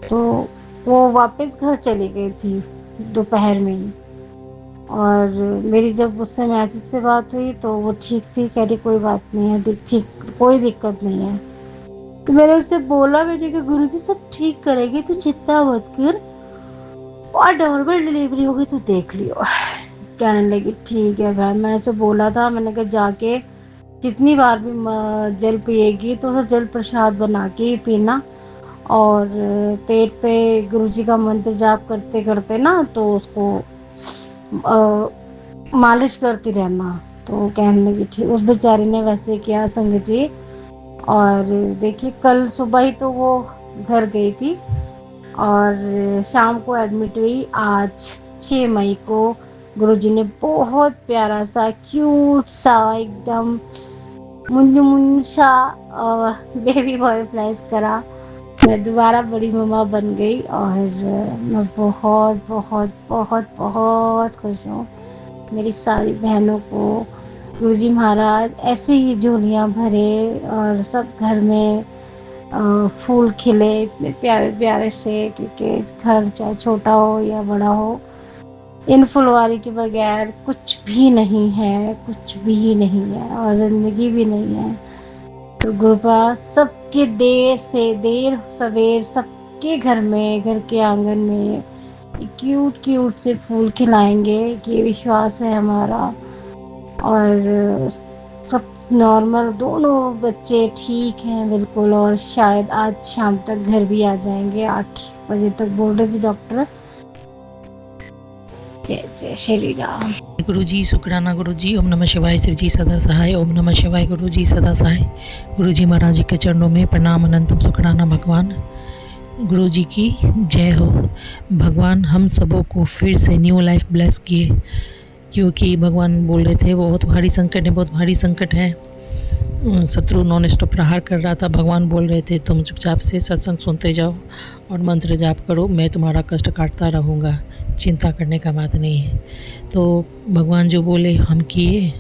[SPEAKER 3] तो वो वापस घर चली गई थी दोपहर में ही। और मेरी जब उससे मैसेज से बात हुई तो वो ठीक थी, कह रही कोई बात नहीं है, ठीक, कोई दिक्कत नहीं है। तो मैंने उससे बोला, मैंने कहा गुरुजी सब ठीक करेंगे, तू चिंता मत कर, और नॉर्मल डिलीवरी होगी तो देख लियो। कहने लगी ठीक है भाई। मैंने उसे बोला था, मैंने कहा जाके जितनी बार भी जल पिएगी तो उसे जल प्रसाद बना के ही पीना, और पेट पे गुरुजी का मंत्र जाप करते करते ना तो उसको मालिश करती रहना। तो कहने लगी ठीक। उस बेचारी ने वैसे किया संगत जी। और देखिए कल सुबह ही तो वो घर गई थी और शाम को एडमिट हुई। आज 6 मई को गुरुजी ने बहुत प्यारा सा क्यूट सा एकदम मुन्नू मुन्नू सा बेबी बॉय फ्लैश करा। मैं दोबारा बड़ी मम्मा बन गई और मैं बहुत बहुत बहुत बहुत खुश हूँ। मेरी सारी बहनों को गुरुजी महाराज ऐसे ही झोलियाँ भरे और सब घर में फूल खिले इतने प्यारे प्यारे से, क्योंकि घर चाहे छोटा हो या बड़ा हो, इन फुलवारी के बगैर कुछ भी नहीं है, कुछ भी नहीं है और ज़िंदगी भी नहीं है। तो गुरुपा सबके देर सवेर सबके घर में, घर के आंगन में क्यूट क्यूट से फूल खिलाएंगे, ये विश्वास है हमारा। और सब नॉर्मल, दोनों बच्चे ठीक हैं बिल्कुल, और शायद आज शाम तक घर भी आ जाएंगे, 8 बजे तक बोल रहे थे डॉक्टर। जय जय श्री राम।
[SPEAKER 4] गुरुजी शुक्राना गुरुजी। ओम नमः शिवाय। शिव जी सदा सहाय। ओम नमः शिवाय। गुरुजी सदा सहाय। गुरुजी महाराज जी के चरणों में प्रणाम अनंतम शुक्राना भगवान। गुरुजी की जय हो। भगवान हम सबों को फिर से न्यू लाइफ ब्लेस किए, क्योंकि भगवान बोल रहे थे बहुत भारी संकट है, बहुत भारी संकट है। शत्रु नॉन स्टॉप प्रहार कर रहा था। भगवान बोल रहे थे तुम चुपचाप से सत्संग सुनते जाओ और मंत्र जाप करो, मैं तुम्हारा कष्ट काटता रहूँगा, चिंता करने का बात नहीं है। तो भगवान जो बोले हम किए।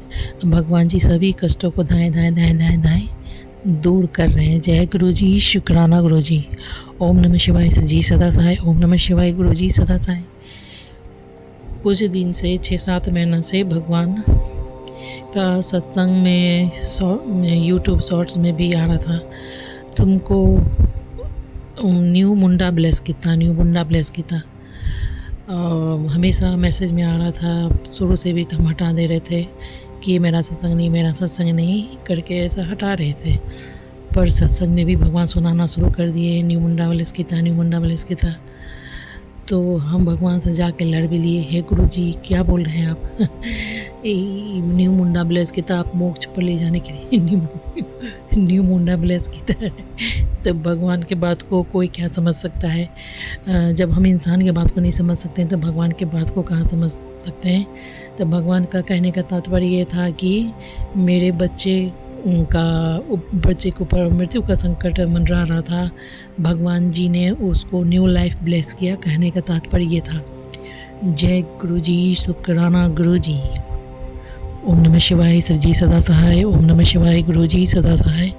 [SPEAKER 4] भगवान जी सभी कष्टों को दाएं दाएं दाएं दाएं दाएं दूर कर रहे हैं। जय गुरु जी शुक्राना गुरु जी। ओम नमः शिवाय। शिव जी सदा सहाय। ओम नमः शिवाय। गुरु जी सदा सहाय। कुछ दिन से 6-7 महीना से भगवान का सत्संग में यूट्यूब शॉर्ट्स में भी आ रहा था, तुमको न्यू मुंडा ब्लेस किता, न्यू मुंडा ब्लेस किता, और हमेशा मैसेज में आ रहा था। शुरू से भी हम हटा दे रहे थे कि ये मेरा सत्संग नहीं, मेरा सत्संग नहीं करके ऐसा हटा रहे थे, पर सत्संग में भी भगवान सुनाना शुरू कर दिए, न्यू मुंडा ब्लेस किता, न्यू मुंडा ब्लेस किता। तो हम भगवान से जाके लड़ भी लिए, हे गुरु जी क्या बोल रहे हैं आप? न्यू मुंडा ब्लेस किता, आप मोक्ष पर ले जाने के लिए न्यू मुंडा ब्लेस किता है। तो भगवान के बात को कोई क्या समझ सकता है? जब हम इंसान के बात को नहीं समझ सकते हैं तो भगवान के बात को कहाँ समझ सकते हैं? तो भगवान का कहने का तात्पर्य ये था कि मेरे बच्चे के ऊपर मृत्यु का संकट मंडरा रहा था, भगवान जी ने उसको न्यू लाइफ ब्लेस किया। कहने का तात्पर्य ये था। जय गुरु जी शुक्राना गुरु जी। ओम नमः शिवाय। शिव जी सदा सहाय। ओम नमः शिवाय। गुरु जी सदा सहाय।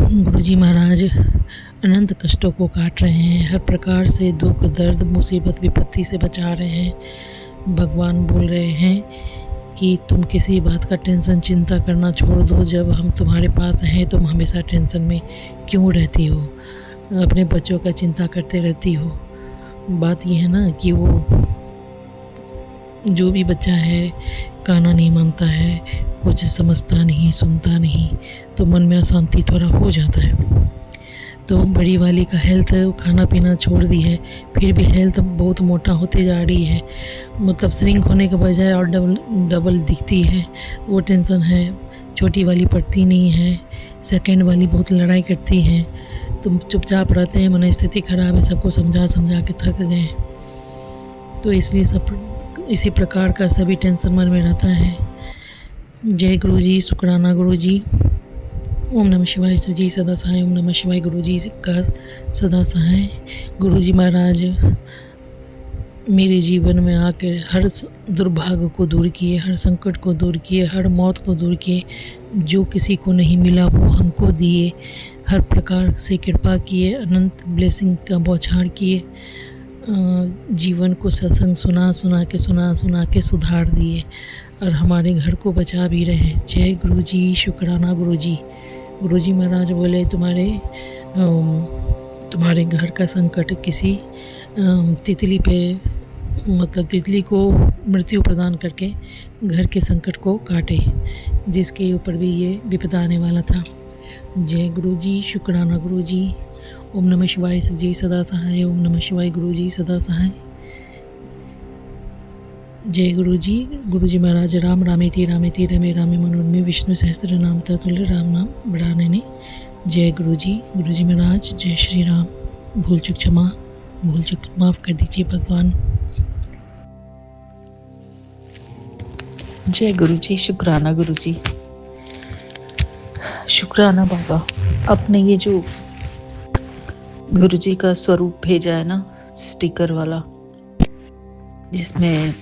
[SPEAKER 4] गुरु जी महाराज अनंत कष्टों को काट रहे हैं, हर प्रकार से दुख दर्द मुसीबत विपत्ति से बचा रहे हैं। भगवान बोल रहे हैं कि तुम किसी बात का टेंशन चिंता करना छोड़ दो, जब हम तुम्हारे पास हैं तुम हमेशा टेंशन में क्यों रहती हो, अपने बच्चों का चिंता करते रहती हो। बात यह है ना कि वो जो भी बच्चा है कहना नहीं मानता है, कुछ समझता नहीं, सुनता नहीं, तो मन में अशांति थोड़ा हो जाता है। तो बड़ी वाली का हेल्थ खाना पीना छोड़ दी है, फिर भी हेल्थ बहुत मोटा होते जा रही है, मतलब श्रिंक होने के बजाय और डबल दिखती है, वो टेंशन है। छोटी वाली पढ़ती नहीं है, सेकंड वाली बहुत लड़ाई करती है, तुम चुपचाप रहते हैं, मन स्थिति खराब है, सबको समझा समझा के थक गए। तो इसलिए सब इसी प्रकार का सभी टेंशन मन में रहता है। जय गुरु जी शुक्राना गुरु जी। ओम नमः शिवाय। शिव जी सदा सहाय। ओम नमः शिवाय। गुरु जी का सदा सहाय। गुरु जी महाराज मेरे जीवन में आके हर दुर्भाग्य को दूर किए, हर संकट को दूर किए, हर मौत को दूर किए, जो किसी को नहीं मिला वो हमको दिए, हर प्रकार से कृपा किए, अनंत ब्लेसिंग का बौछार किए, जीवन को सत्संग सुना के सुधार दिए और हमारे घर को बचा भी रहे हैं। जय गुरु जी शुक्राना गुरु जी। गुरु जी महाराज बोले तुम्हारे घर का संकट किसी तितली पे, मतलब तितली को मृत्यु प्रदान करके घर के संकट को काटे, जिसके ऊपर भी ये विपदा आने वाला था। जय गुरु जी शुक्राना गुरु जी। ओम नमः शिवाय। शिव जी सदा सहाय। ओम नमः शिवाय। गुरु जी सदा सहाय। जय गुरु जी महाराज राम रामेति रामेति रमे रामे मनोरमे विष्णु सहस्त्र नाम तत्तुल्य राम नाम बढ़ाने ने। जय गुरु जी महाराज। जय श्री राम। भूल चूक क्षमा, भूल चूक माफ़ कर दीजिए भगवान। जय गुरु जी, शुक्राना गुरु जी, शुक्राना बाबा। आपने ये जो गुरु जी का स्वरूप भेजा है ना, स्टिकर वाला, जिसमें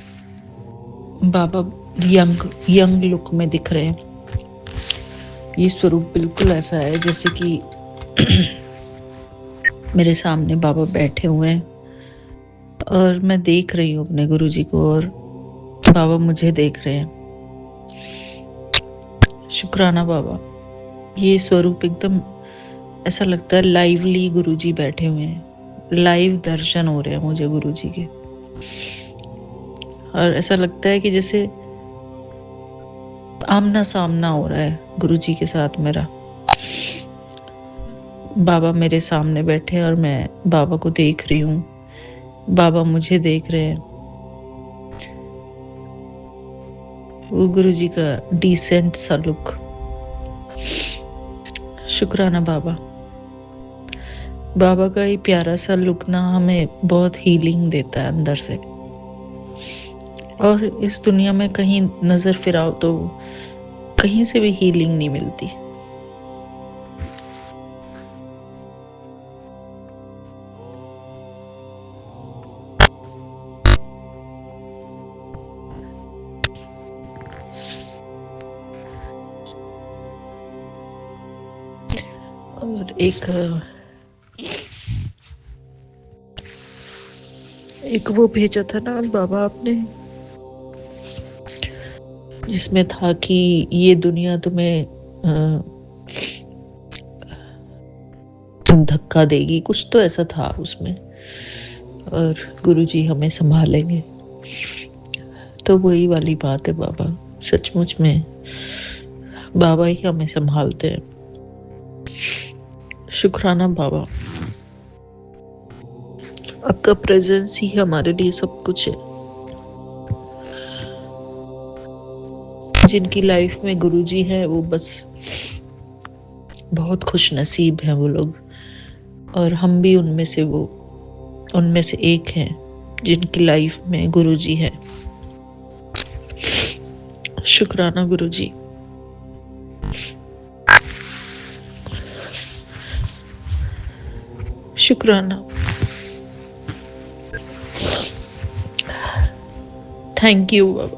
[SPEAKER 4] बाबा यंग यंग लुक में दिख रहे हैं, ये स्वरूप बिल्कुल ऐसा है जैसे कि मेरे सामने बाबा बैठे हुए हैं और मैं देख रही हूँ अपने गुरु जी को और बाबा मुझे देख रहे हैं। शुक्राना बाबा। ये स्वरूप एकदम ऐसा लगता है लाइवली गुरु जी बैठे हुए हैं, लाइव दर्शन हो रहे हैं मुझे गुरु जी के, और ऐसा लगता है कि जैसे आमना सामना हो रहा है गुरु जी के साथ मेरा। बाबा मेरे सामने बैठे हैं और मैं बाबा को देख रही हूँ, बाबा मुझे देख रहे हैं। वो गुरु जी का डिसेंट सा लुक। शुक्राना बाबा। बाबा का ये प्यारा सा लुक ना हमें बहुत हीलिंग देता है अंदर से, और इस दुनिया में कहीं नजर फिराओ तो कहीं से भी हीलिंग नहीं मिलती। और एक वो भेजा था ना बाबा आपने, जिसमें था कि ये दुनिया तुम्हें धक्का देगी, कुछ तो ऐसा था उसमें, और गुरुजी हमें संभालेंगे। तो वही वाली बात है बाबा, सचमुच में बाबा ही हमें संभालते हैं। शुक्राना बाबा। आपका प्रेजेंस ही हमारे लिए सब कुछ है। जिनकी लाइफ में गुरुजी है वो बस बहुत खुश नसीब हैं वो लोग, और हम भी उनमें से एक हैं जिनकी लाइफ में गुरुजी है। शुक्राना गुरुजी। शुक्राना। Thank you Baba.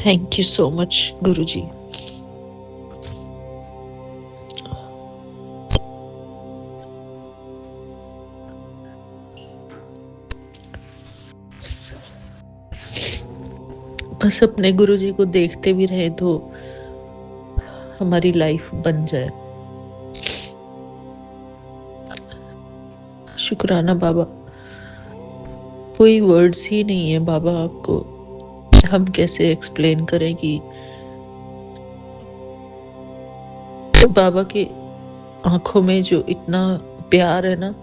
[SPEAKER 4] Thank you so much, Guruji. बस अपने गुरुजी को देखते भी रहे तो हमारी लाइफ बन जाए। शुक्राना बाबा। कोई वर्ड्स ही नहीं है बाबा, आपको हम कैसे एक्सप्लेन करें कि बाबा के आंखों में जो इतना प्यार है ना,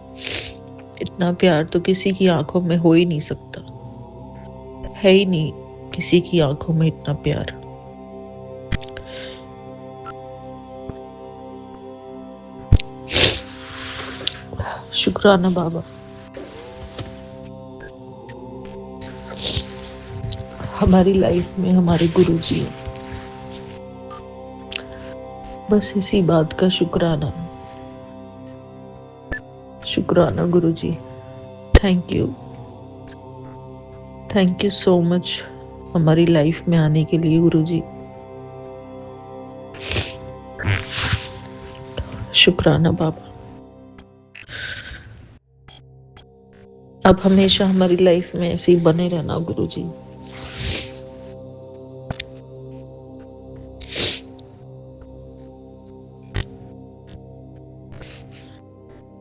[SPEAKER 4] इतना प्यार तो किसी की आंखों में हो ही नहीं सकता, है ही नहीं किसी की आंखों में इतना प्यार। शुक्राना बाबा। हमारी लाइफ में हमारे गुरुजी हैं, बस इसी बात का शुक्राना। शुक्राना Guruji. Thank you so much हमारी लाइफ में आने के लिए गुरुजी। शुक्राना बाबा। अब हमेशा हमारी लाइफ में ऐसे ही बने रहना गुरुजी।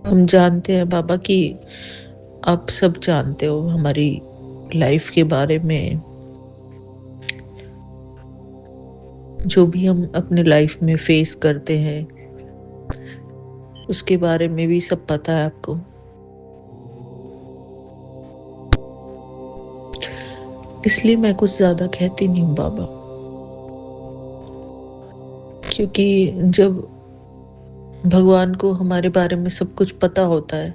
[SPEAKER 4] हम जानते हैं बाबा कि आप सब जानते हो हमारी लाइफ के बारे में, जो भी हम अपने लाइफ में फेस करते हैं उसके बारे में भी सब पता है आपको।
[SPEAKER 2] इसलिए मैं कुछ ज़्यादा कहती नहीं हूँ बाबा, क्योंकि जब भगवान को हमारे बारे में सब कुछ पता होता है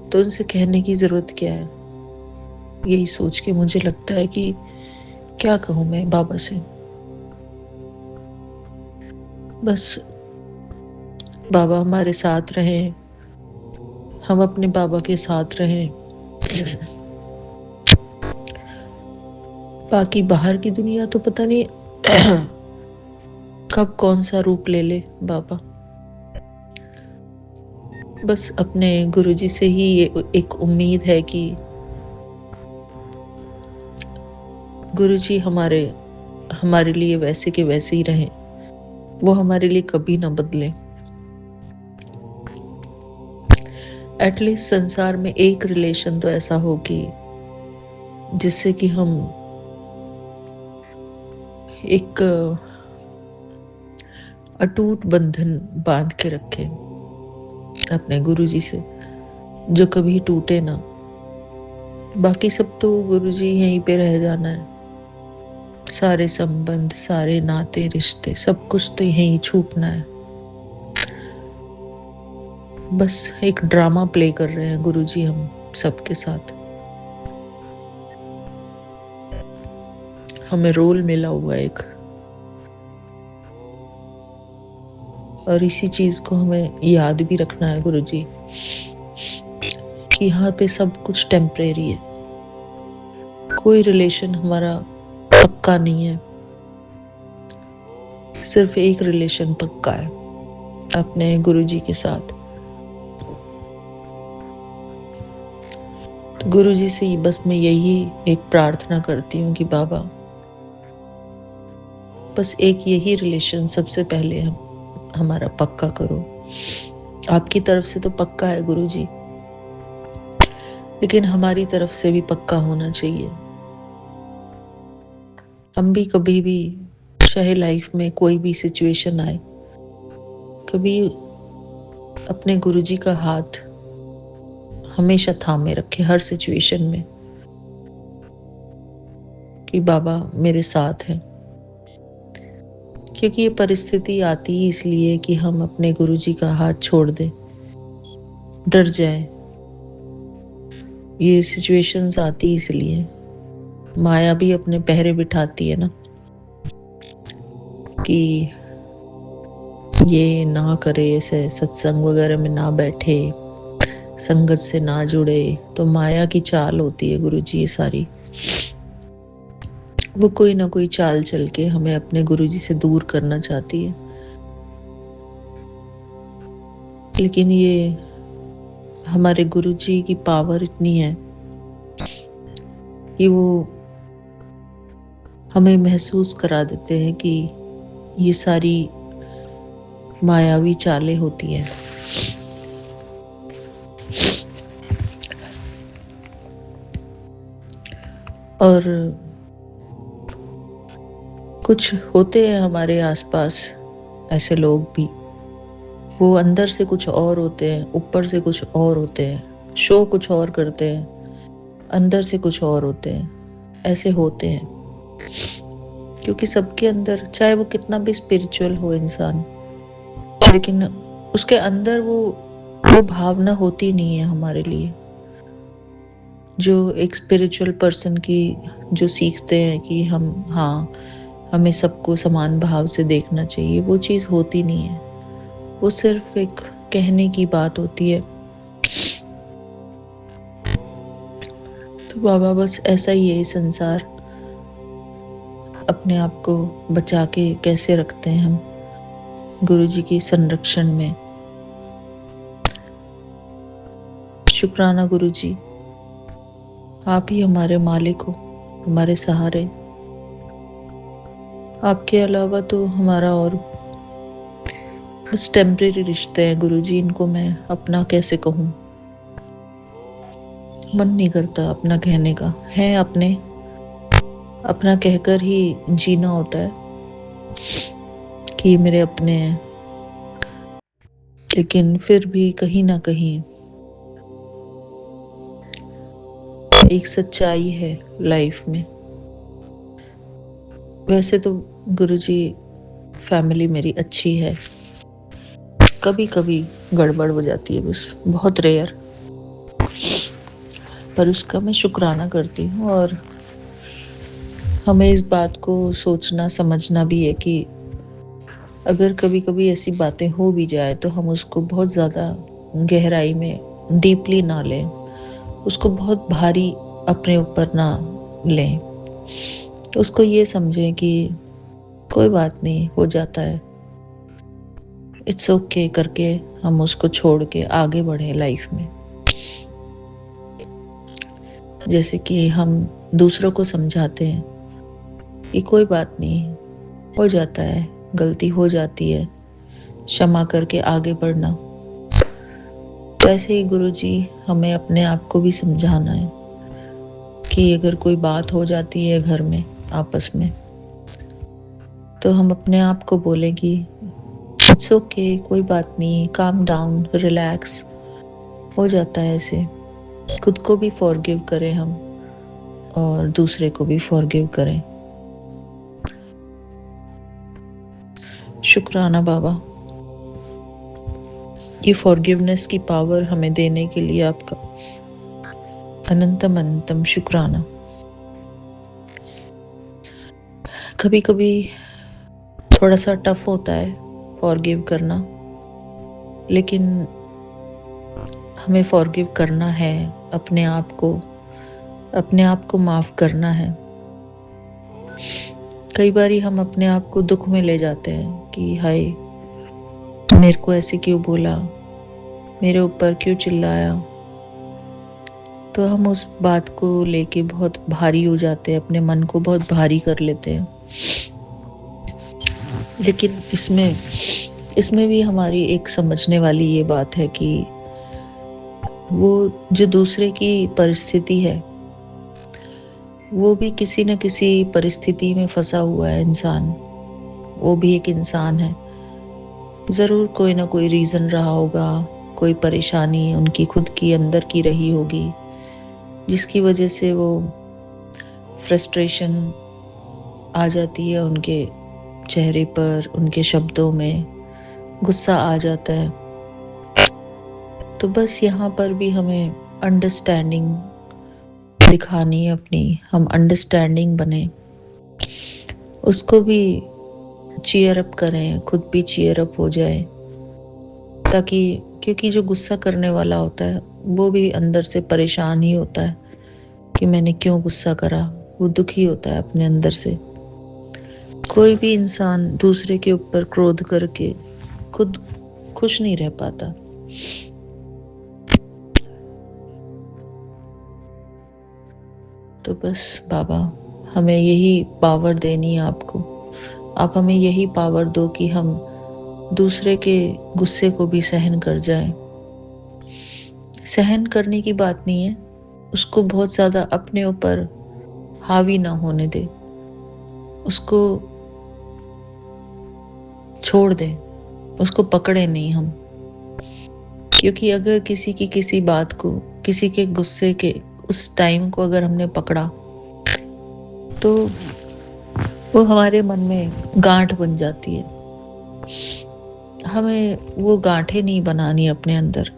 [SPEAKER 2] तो उनसे कहने की ज़रूरत क्या है। यही सोच के मुझे लगता है कि क्या कहूँ मैं बाबा से। बस बाबा हमारे साथ रहें, हम अपने बाबा के साथ रहें। बाकी बाहर की दुनिया तो पता नहीं कब कौन सा रूप ले ले बाबा। बस अपने गुरुजी से ही ये एक उम्मीद है कि गुरुजी हमारे लिए वैसे के वैसे ही रहें, वो हमारे लिए कभी ना बदले। एटलीस्ट संसार में एक रिलेशन तो ऐसा हो कि जिससे कि हम एक अटूट बंधन बांध के रखें अपने गुरुजी से, जो कभी टूटे ना। बाकी सब तो गुरुजी यहीं पे रह जाना है। सारे संबंध, सारे नाते रिश्ते, सब कुछ तो यहीं छूटना है। बस एक ड्रामा प्ले कर रहे हैं गुरुजी हम सबके साथ। हमें रोल मिला हुआ एक, और इसी चीज को हमें याद भी रखना है गुरुजी कि यहाँ पे सब कुछ टेम्परेरी है। कोई रिलेशन हमारा पक्का नहीं है, सिर्फ एक रिलेशन पक्का है अपने गुरुजी के साथ। तो गुरुजी से बस मैं यही एक प्रार्थना करती हूँ कि बाबा बस एक यही रिलेशन सबसे पहले हमारा पक्का करो। आपकी तरफ से तो पक्का है गुरुजी, लेकिन हमारी तरफ से भी पक्का होना चाहिए। हम भी कभी भी चाहे लाइफ में कोई भी सिचुएशन आए, कभी अपने गुरुजी का हाथ हमेशा थामे रखे हर सिचुएशन में कि बाबा मेरे साथ हैं। क्योंकि ये परिस्थिति आती ही इसलिए कि हम अपने गुरुजी का हाथ छोड़ दें, डर जाएं। ये सिचुएशंस आती इसलिए, माया भी अपने पहरे बिठाती है ना कि ये ना करे, ऐसे सत्संग वगैरह में ना बैठे, संगत से ना जुड़े। तो माया की चाल होती है गुरुजी ये सारी। वो कोई ना कोई चाल चल के हमें अपने गुरुजी से दूर करना चाहती है। लेकिन ये हमारे गुरुजी की पावर इतनी है कि वो हमें महसूस करा देते हैं कि ये सारी मायावी चालें होती हैं। और कुछ होते हैं हमारे आसपास ऐसे लोग भी, वो अंदर से कुछ और होते हैं, ऊपर से कुछ और होते हैं, शो कुछ और करते हैं, अंदर से कुछ और होते हैं। ऐसे होते हैं क्योंकि सबके अंदर, चाहे वो कितना भी स्पिरिचुअल हो इंसान, लेकिन उसके अंदर वो भावना होती नहीं है हमारे लिए, जो एक स्पिरिचुअल पर्सन की जो सीखते हैं कि हमें सबको समान भाव से देखना चाहिए, वो चीज़ होती नहीं है। वो सिर्फ एक कहने की बात होती है। तो बाबा बस ऐसा ही है संसार, अपने आप को बचा के कैसे रखते हैं हम गुरुजी के संरक्षण में। शुक्राना गुरुजी, आप ही हमारे मालिक हो, हमारे सहारे। आपके अलावा तो हमारा और बस टेम्परेरी रिश्ते हैं गुरुजी, इनको मैं अपना कैसे कहूँ। मन नहीं करता अपना कहने का, है अपना कहकर ही जीना होता है कि ये मेरे अपने हैं। लेकिन फिर भी कहीं ना कहीं एक सच्चाई है लाइफ में
[SPEAKER 5] वैसे तो गुरुजी फैमिली मेरी अच्छी है, कभी कभी गड़बड़ हो जाती है, बस बहुत रेयर, पर उसका मैं शुक्राना करती हूँ। और हमें इस बात को सोचना समझना भी है कि अगर कभी कभी ऐसी बातें हो भी जाए तो हम उसको बहुत ज़्यादा गहराई में डीपली ना लें, उसको बहुत भारी अपने ऊपर ना लें। तो उसको ये समझें कि कोई बात नहीं, हो जाता है, इट्स ओके करके हम उसको छोड़ के आगे बढ़े लाइफ में। जैसे कि हम दूसरों को समझाते हैं कि कोई बात नहीं, हो जाता है, गलती हो जाती है, क्षमा करके आगे बढ़ना। वैसे ही गुरुजी हमें अपने आप को भी समझाना है कि अगर कोई बात हो जाती है घर में आपस में, तो हम अपने आप को बोलें कि इट्स ओके, कोई बात नहीं, काम डाउन, रिलैक्स, हो जाता है ऐसे। खुद को भी फॉरगिव करें हम और दूसरे को भी फॉरगिव करें। शुक्राना बाबा, ये फॉरगिवनेस की पावर हमें देने के लिए आपका अनंतम अनंतम शुक्राना। कभी कभी थोड़ा सा टफ होता है फॉरगिव करना, लेकिन हमें फॉरगिव करना है, अपने आप को माफ करना है। कई बारी हम अपने आप को दुख में ले जाते हैं कि हाय, मेरे को ऐसे क्यों बोला, मेरे ऊपर क्यों चिल्लाया। तो हम उस बात को लेके बहुत भारी हो जाते हैं, अपने मन को बहुत भारी कर लेते हैं। लेकिन इसमें भी हमारी एक समझने वाली ये बात है कि वो जो दूसरे की परिस्थिति है, वो भी किसी न किसी परिस्थिति में फंसा हुआ है इंसान, वो भी एक इंसान है। ज़रूर कोई ना कोई रीज़न रहा होगा, कोई परेशानी उनकी खुद की अंदर की रही होगी, जिसकी वजह से वो फ्रस्ट्रेशन आ जाती है उनके चेहरे पर, उनके शब्दों में गुस्सा आ जाता है। तो बस यहाँ पर भी हमें अंडरस्टैंडिंग दिखानी है अपनी, हम अंडरस्टैंडिंग बने, उसको भी चीयर अप करें, खुद भी चीयर अप हो जाए, ताकि क्योंकि जो गुस्सा करने वाला होता है वो भी अंदर से परेशान ही होता है कि मैंने क्यों गुस्सा करा, वो दुखी होता है अपने अंदर से। कोई भी इंसान दूसरे के ऊपर क्रोध करके खुद खुश नहीं रह पाता। तो बस बाबा, हमें यही पावर देनी है आपको, आप हमें यही पावर दो कि हम दूसरे के गुस्से को भी सहन कर जाएं। सहन करने की बात नहीं है, उसको बहुत ज़्यादा अपने ऊपर हावी ना होने दे, उसको छोड़ दें, उसको पकड़े नहीं हम। क्योंकि अगर किसी की किसी बात को, किसी के गुस्से के उस टाइम को अगर हमने पकड़ा, तो वो हमारे मन में गांठ बन जाती है। हमें वो गांठें नहीं बनानी अपने अंदर।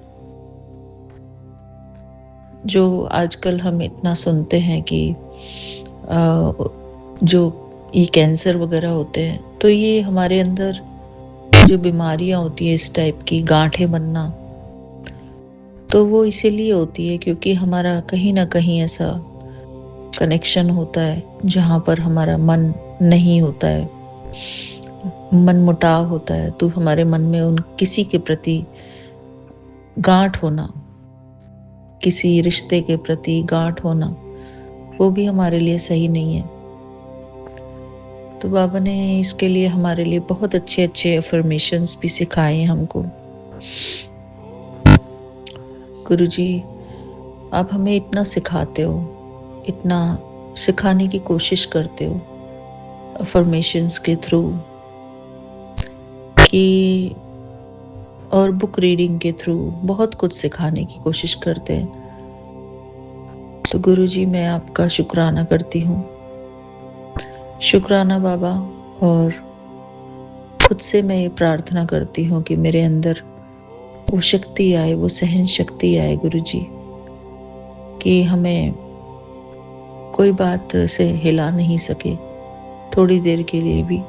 [SPEAKER 5] जो आजकल हम इतना सुनते हैं कि जो ये कैंसर वगैरह होते हैं, तो ये हमारे अंदर जो बीमारियां होती है इस टाइप की, गांठें बनना, तो वो इसीलिए होती है क्योंकि हमारा कहीं ना कहीं ऐसा कनेक्शन होता है जहाँ पर हमारा मन नहीं होता है, मन मुटाव होता है। तो हमारे मन में उन किसी के प्रति गांठ होना, किसी रिश्ते के प्रति गांठ होना, वो भी हमारे लिए सही नहीं है। तो बाबा ने इसके लिए हमारे लिए बहुत अच्छे अच्छे अफर्मेशंस भी सिखाए हैं हमको। गुरुजी, आप हमें इतना सिखाते हो, इतना सिखाने की कोशिश करते हो अफर्मेशंस के थ्रू, कि और बुक रीडिंग के थ्रू बहुत कुछ सिखाने की कोशिश करते हैं। तो गुरुजी, मैं आपका शुक्राना करती हूँ शुक्राना बाबा। और खुद से मैं ये प्रार्थना करती हूँ कि मेरे अंदर वो शक्ति आए, वो सहन शक्ति आए गुरुजी, कि हमें कोई बात से हिला नहीं सके थोड़ी देर के लिए भी।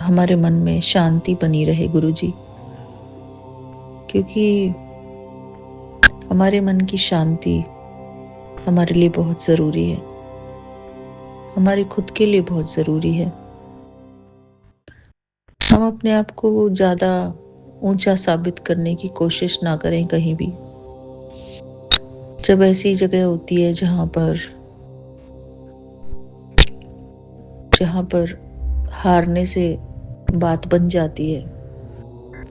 [SPEAKER 5] हमारे मन में शांति बनी रहे गुरुजी, क्योंकि हमारे मन की शांति हमारे लिए बहुत ज़रूरी है, हमारे खुद के लिए बहुत ज़रूरी है। हम अपने आप को ज़्यादा ऊंचा साबित करने की कोशिश ना करें कहीं भी। जब ऐसी जगह होती है जहाँ पर हारने से बात बन जाती है,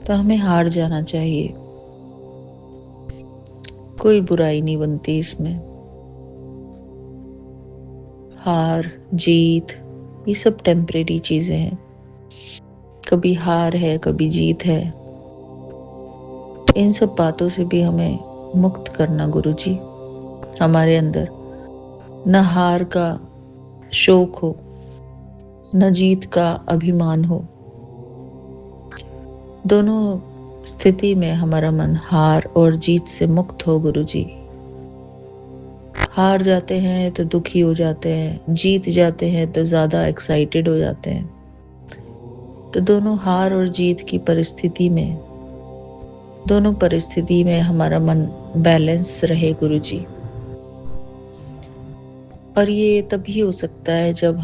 [SPEAKER 5] तो हमें हार जाना चाहिए। कोई बुराई नहीं बनती इसमें। हार जीत ये सब टेम्परेरी चीजें हैं। कभी हार है, कभी जीत है। इन सब बातों से भी हमें मुक्त करना गुरुजी। हमारे अंदर न हार का शौक हो, न जीत का अभिमान हो। दोनों स्थिति में हमारा मन हार और जीत से मुक्त हो गुरुजी। हार जाते हैं तो दुखी हो जाते हैं, जीत जाते हैं तो ज्यादा एक्साइटेड हो जाते हैं। तो दोनों हार और जीत की परिस्थिति में, दोनों परिस्थिति में हमारा मन बैलेंस रहे गुरुजी। और ये तभी हो सकता है जब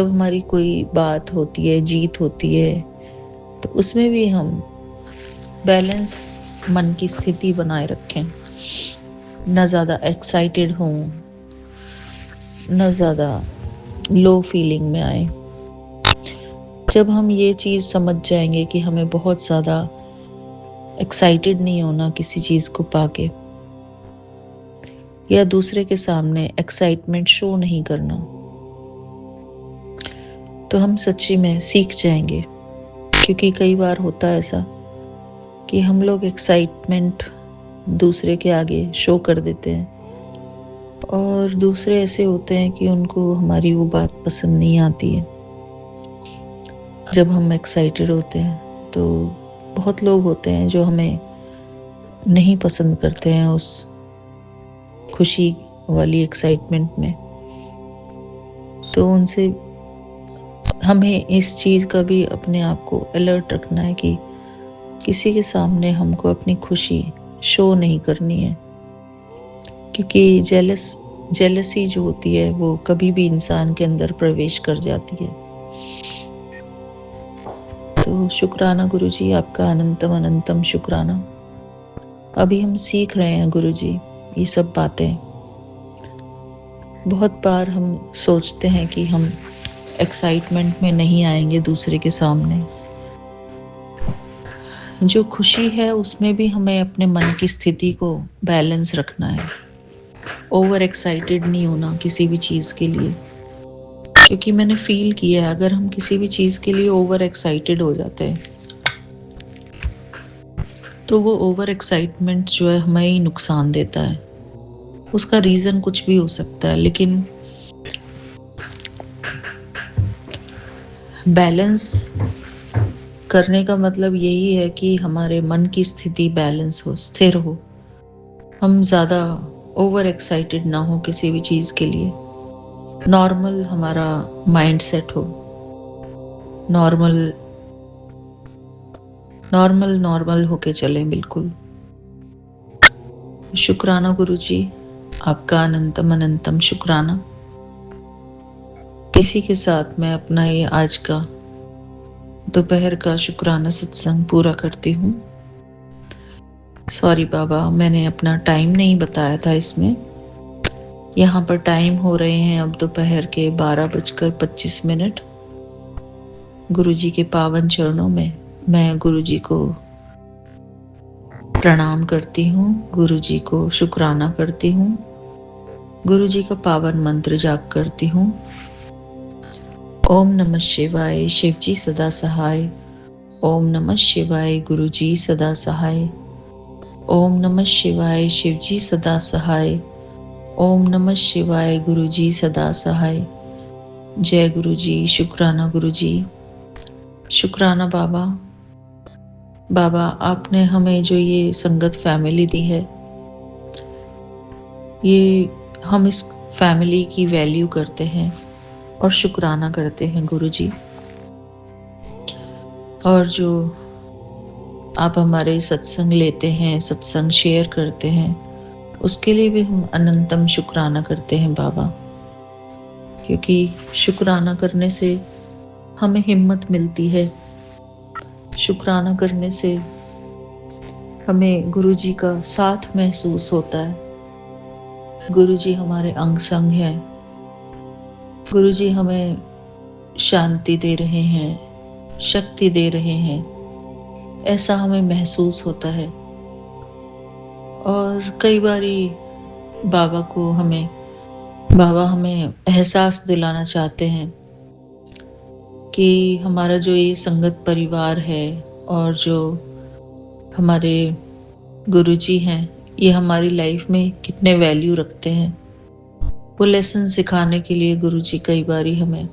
[SPEAKER 5] हमारी कोई बात होती है, जीत होती है, तो उसमें भी हम बैलेंस मन की स्थिति बनाए रखें। न ज़्यादा एक्साइटेड हों, न ज़्यादा लो फीलिंग में आए। जब हम ये चीज़ समझ जाएंगे कि हमें बहुत ज़्यादा एक्साइटेड नहीं होना किसी चीज़ को पाके, या दूसरे के सामने एक्साइटमेंट शो नहीं करना, तो हम सच्ची में सीख जाएंगे। क्योंकि कई बार होता है ऐसा कि हम लोग एक्साइटमेंट दूसरे के आगे शो कर देते हैं, और दूसरे ऐसे होते हैं कि उनको हमारी वो बात पसंद नहीं आती है। जब हम एक्साइटेड होते हैं तो बहुत लोग होते हैं जो हमें नहीं पसंद करते हैं उस खुशी वाली एक्साइटमेंट में। तो उनसे हमें इस चीज़ का भी अपने आप को अलर्ट रखना है कि किसी के सामने हमको अपनी खुशी शो नहीं करनी है। क्योंकि जेलसी जो होती है वो कभी भी इंसान के अंदर प्रवेश कर जाती है। तो शुक्राना गुरुजी, आपका अनंतम अनंतम शुक्राना। अभी हम सीख रहे हैं गुरुजी ये सब बातें। बहुत बार हम सोचते हैं कि हम एक्साइटमेंट में नहीं आएंगे दूसरे के सामने। जो खुशी है उसमें भी हमें अपने मन की स्थिति को बैलेंस रखना है। ओवर एक्साइटेड नहीं होना किसी भी चीज़ के लिए। क्योंकि मैंने फील किया है, अगर हम किसी भी चीज़ के लिए ओवर एक्साइटेड हो जाते हैं तो वो ओवर एक्साइटमेंट जो है हमें ही नुकसान देता है। उसका रीज़न कुछ भी हो सकता है, लेकिन बैलेंस करने का मतलब यही है कि हमारे मन की स्थिति बैलेंस हो, स्थिर हो। हम ज़्यादा ओवर एक्साइटेड ना हो किसी भी चीज़ के लिए। नॉर्मल हमारा माइंड सेट हो, नॉर्मल होके चलें बिल्कुल। शुक्राना गुरुजी, आपका अनंतम अनंतम शुक्राना। इसी के साथ मैं अपना ये आज का दोपहर का शुक्राना सत्संग पूरा करती हूँ। सॉरी बाबा, मैंने अपना टाइम नहीं बताया था इसमें। यहाँ पर टाइम हो रहे हैं अब दोपहर के 12:25। गुरुजी के पावन चरणों में मैं गुरुजी को प्रणाम करती हूँ, गुरुजी को शुक्राना करती हूँ, गुरुजी का पावन मंत्र जाप करती हूँ। ओम नमः शिवाय, शिवजी सदा सहाय। ओम नमः शिवाय, गुरुजी सदा सहाय। ओम नमः शिवाय, शिवजी सदा सहाय। ओम नमः शिवाय गुरु जी सदा सहाय। जय गुरु जी, शुक्राना गुरु जी, शुक्राना बाबा। बाबा आपने हमें जो ये संगत फैमिली दी है, ये हम इस फैमिली की वैल्यू करते हैं और शुक्राना करते हैं गुरु जी। और जो आप हमारे सत्संग लेते हैं, सत्संग शेयर करते हैं, उसके लिए भी हम अनंतम शुक्राना करते हैं बाबा, क्योंकि शुक्राना करने से हमें हिम्मत मिलती है। शुक्राना करने से हमें गुरु जी का साथ महसूस होता है। गुरु जी हमारे अंग संग हैं। गुरु जी हमें शांति दे रहे हैं, शक्ति दे रहे हैं, ऐसा हमें महसूस होता है। और कई बारी बाबा हमें एहसास दिलाना चाहते हैं कि हमारा जो ये संगत परिवार है और जो हमारे गुरुजी हैं, ये हमारी लाइफ में कितने वैल्यू रखते हैं। वो लेसन सिखाने के लिए गुरुजी कई बारी हमें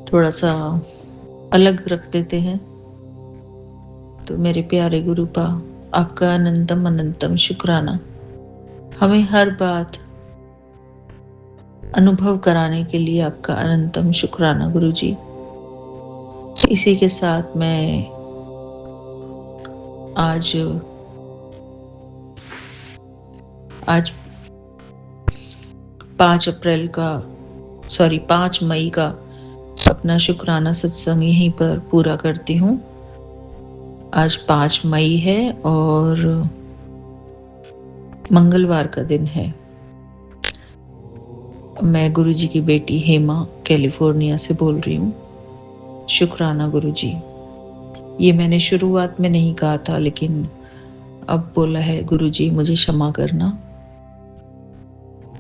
[SPEAKER 5] थोड़ा सा अलग रख देते हैं। तो मेरे प्यारे गुरुपा, आपका अनंतम अनंतम शुक्राना। हमें हर बात अनुभव कराने के लिए आपका अनंतम शुक्राना गुरुजी। इसी के साथ मैं आज 5 मई का अपना शुक्राना सत्संग यहीं पर पूरा करती हूँ। आज 5 मई है और मंगलवार का दिन है। मैं गुरुजी की बेटी हेमा कैलिफोर्निया से बोल रही हूँ। शुक्राना गुरुजी। ये मैंने शुरुआत में नहीं कहा था, लेकिन अब बोला है गुरुजी, मुझे क्षमा करना।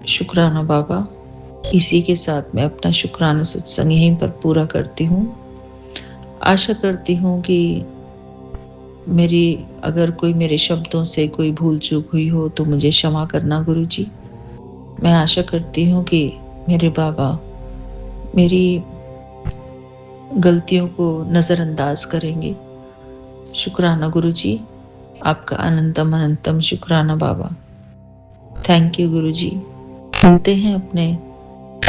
[SPEAKER 5] शुक्राना बाबा। इसी के साथ मैं अपना शुक्राना सत्संग यहीं पर पूरा करती हूँ। आशा करती हूँ कि अगर कोई मेरे शब्दों से कोई भूल चूक हुई हो तो मुझे क्षमा करना गुरुजी। मैं आशा करती हूँ कि मेरे बाबा मेरी गलतियों को नज़रअंदाज करेंगे। शुक्राना गुरुजी, आपका अनंतम अनंतम शुक्राना बाबा। थैंक यू गुरुजी। मिलते हैं अपने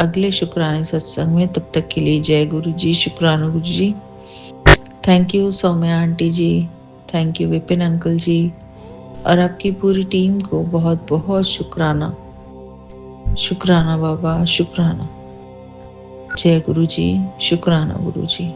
[SPEAKER 5] अगले शुक्राने सत्संग में। तब तक के लिए जय गुरुजी, शुक्राना Guruji. Thank you Saumya aunty ji, thank you Vipin uncle ji और आपकी पूरी टीम को बहुत बहुत शुक्राना। शुक्राना बाबा, शुक्राना। जय गुरुजी, शुक्राना गुरुजी।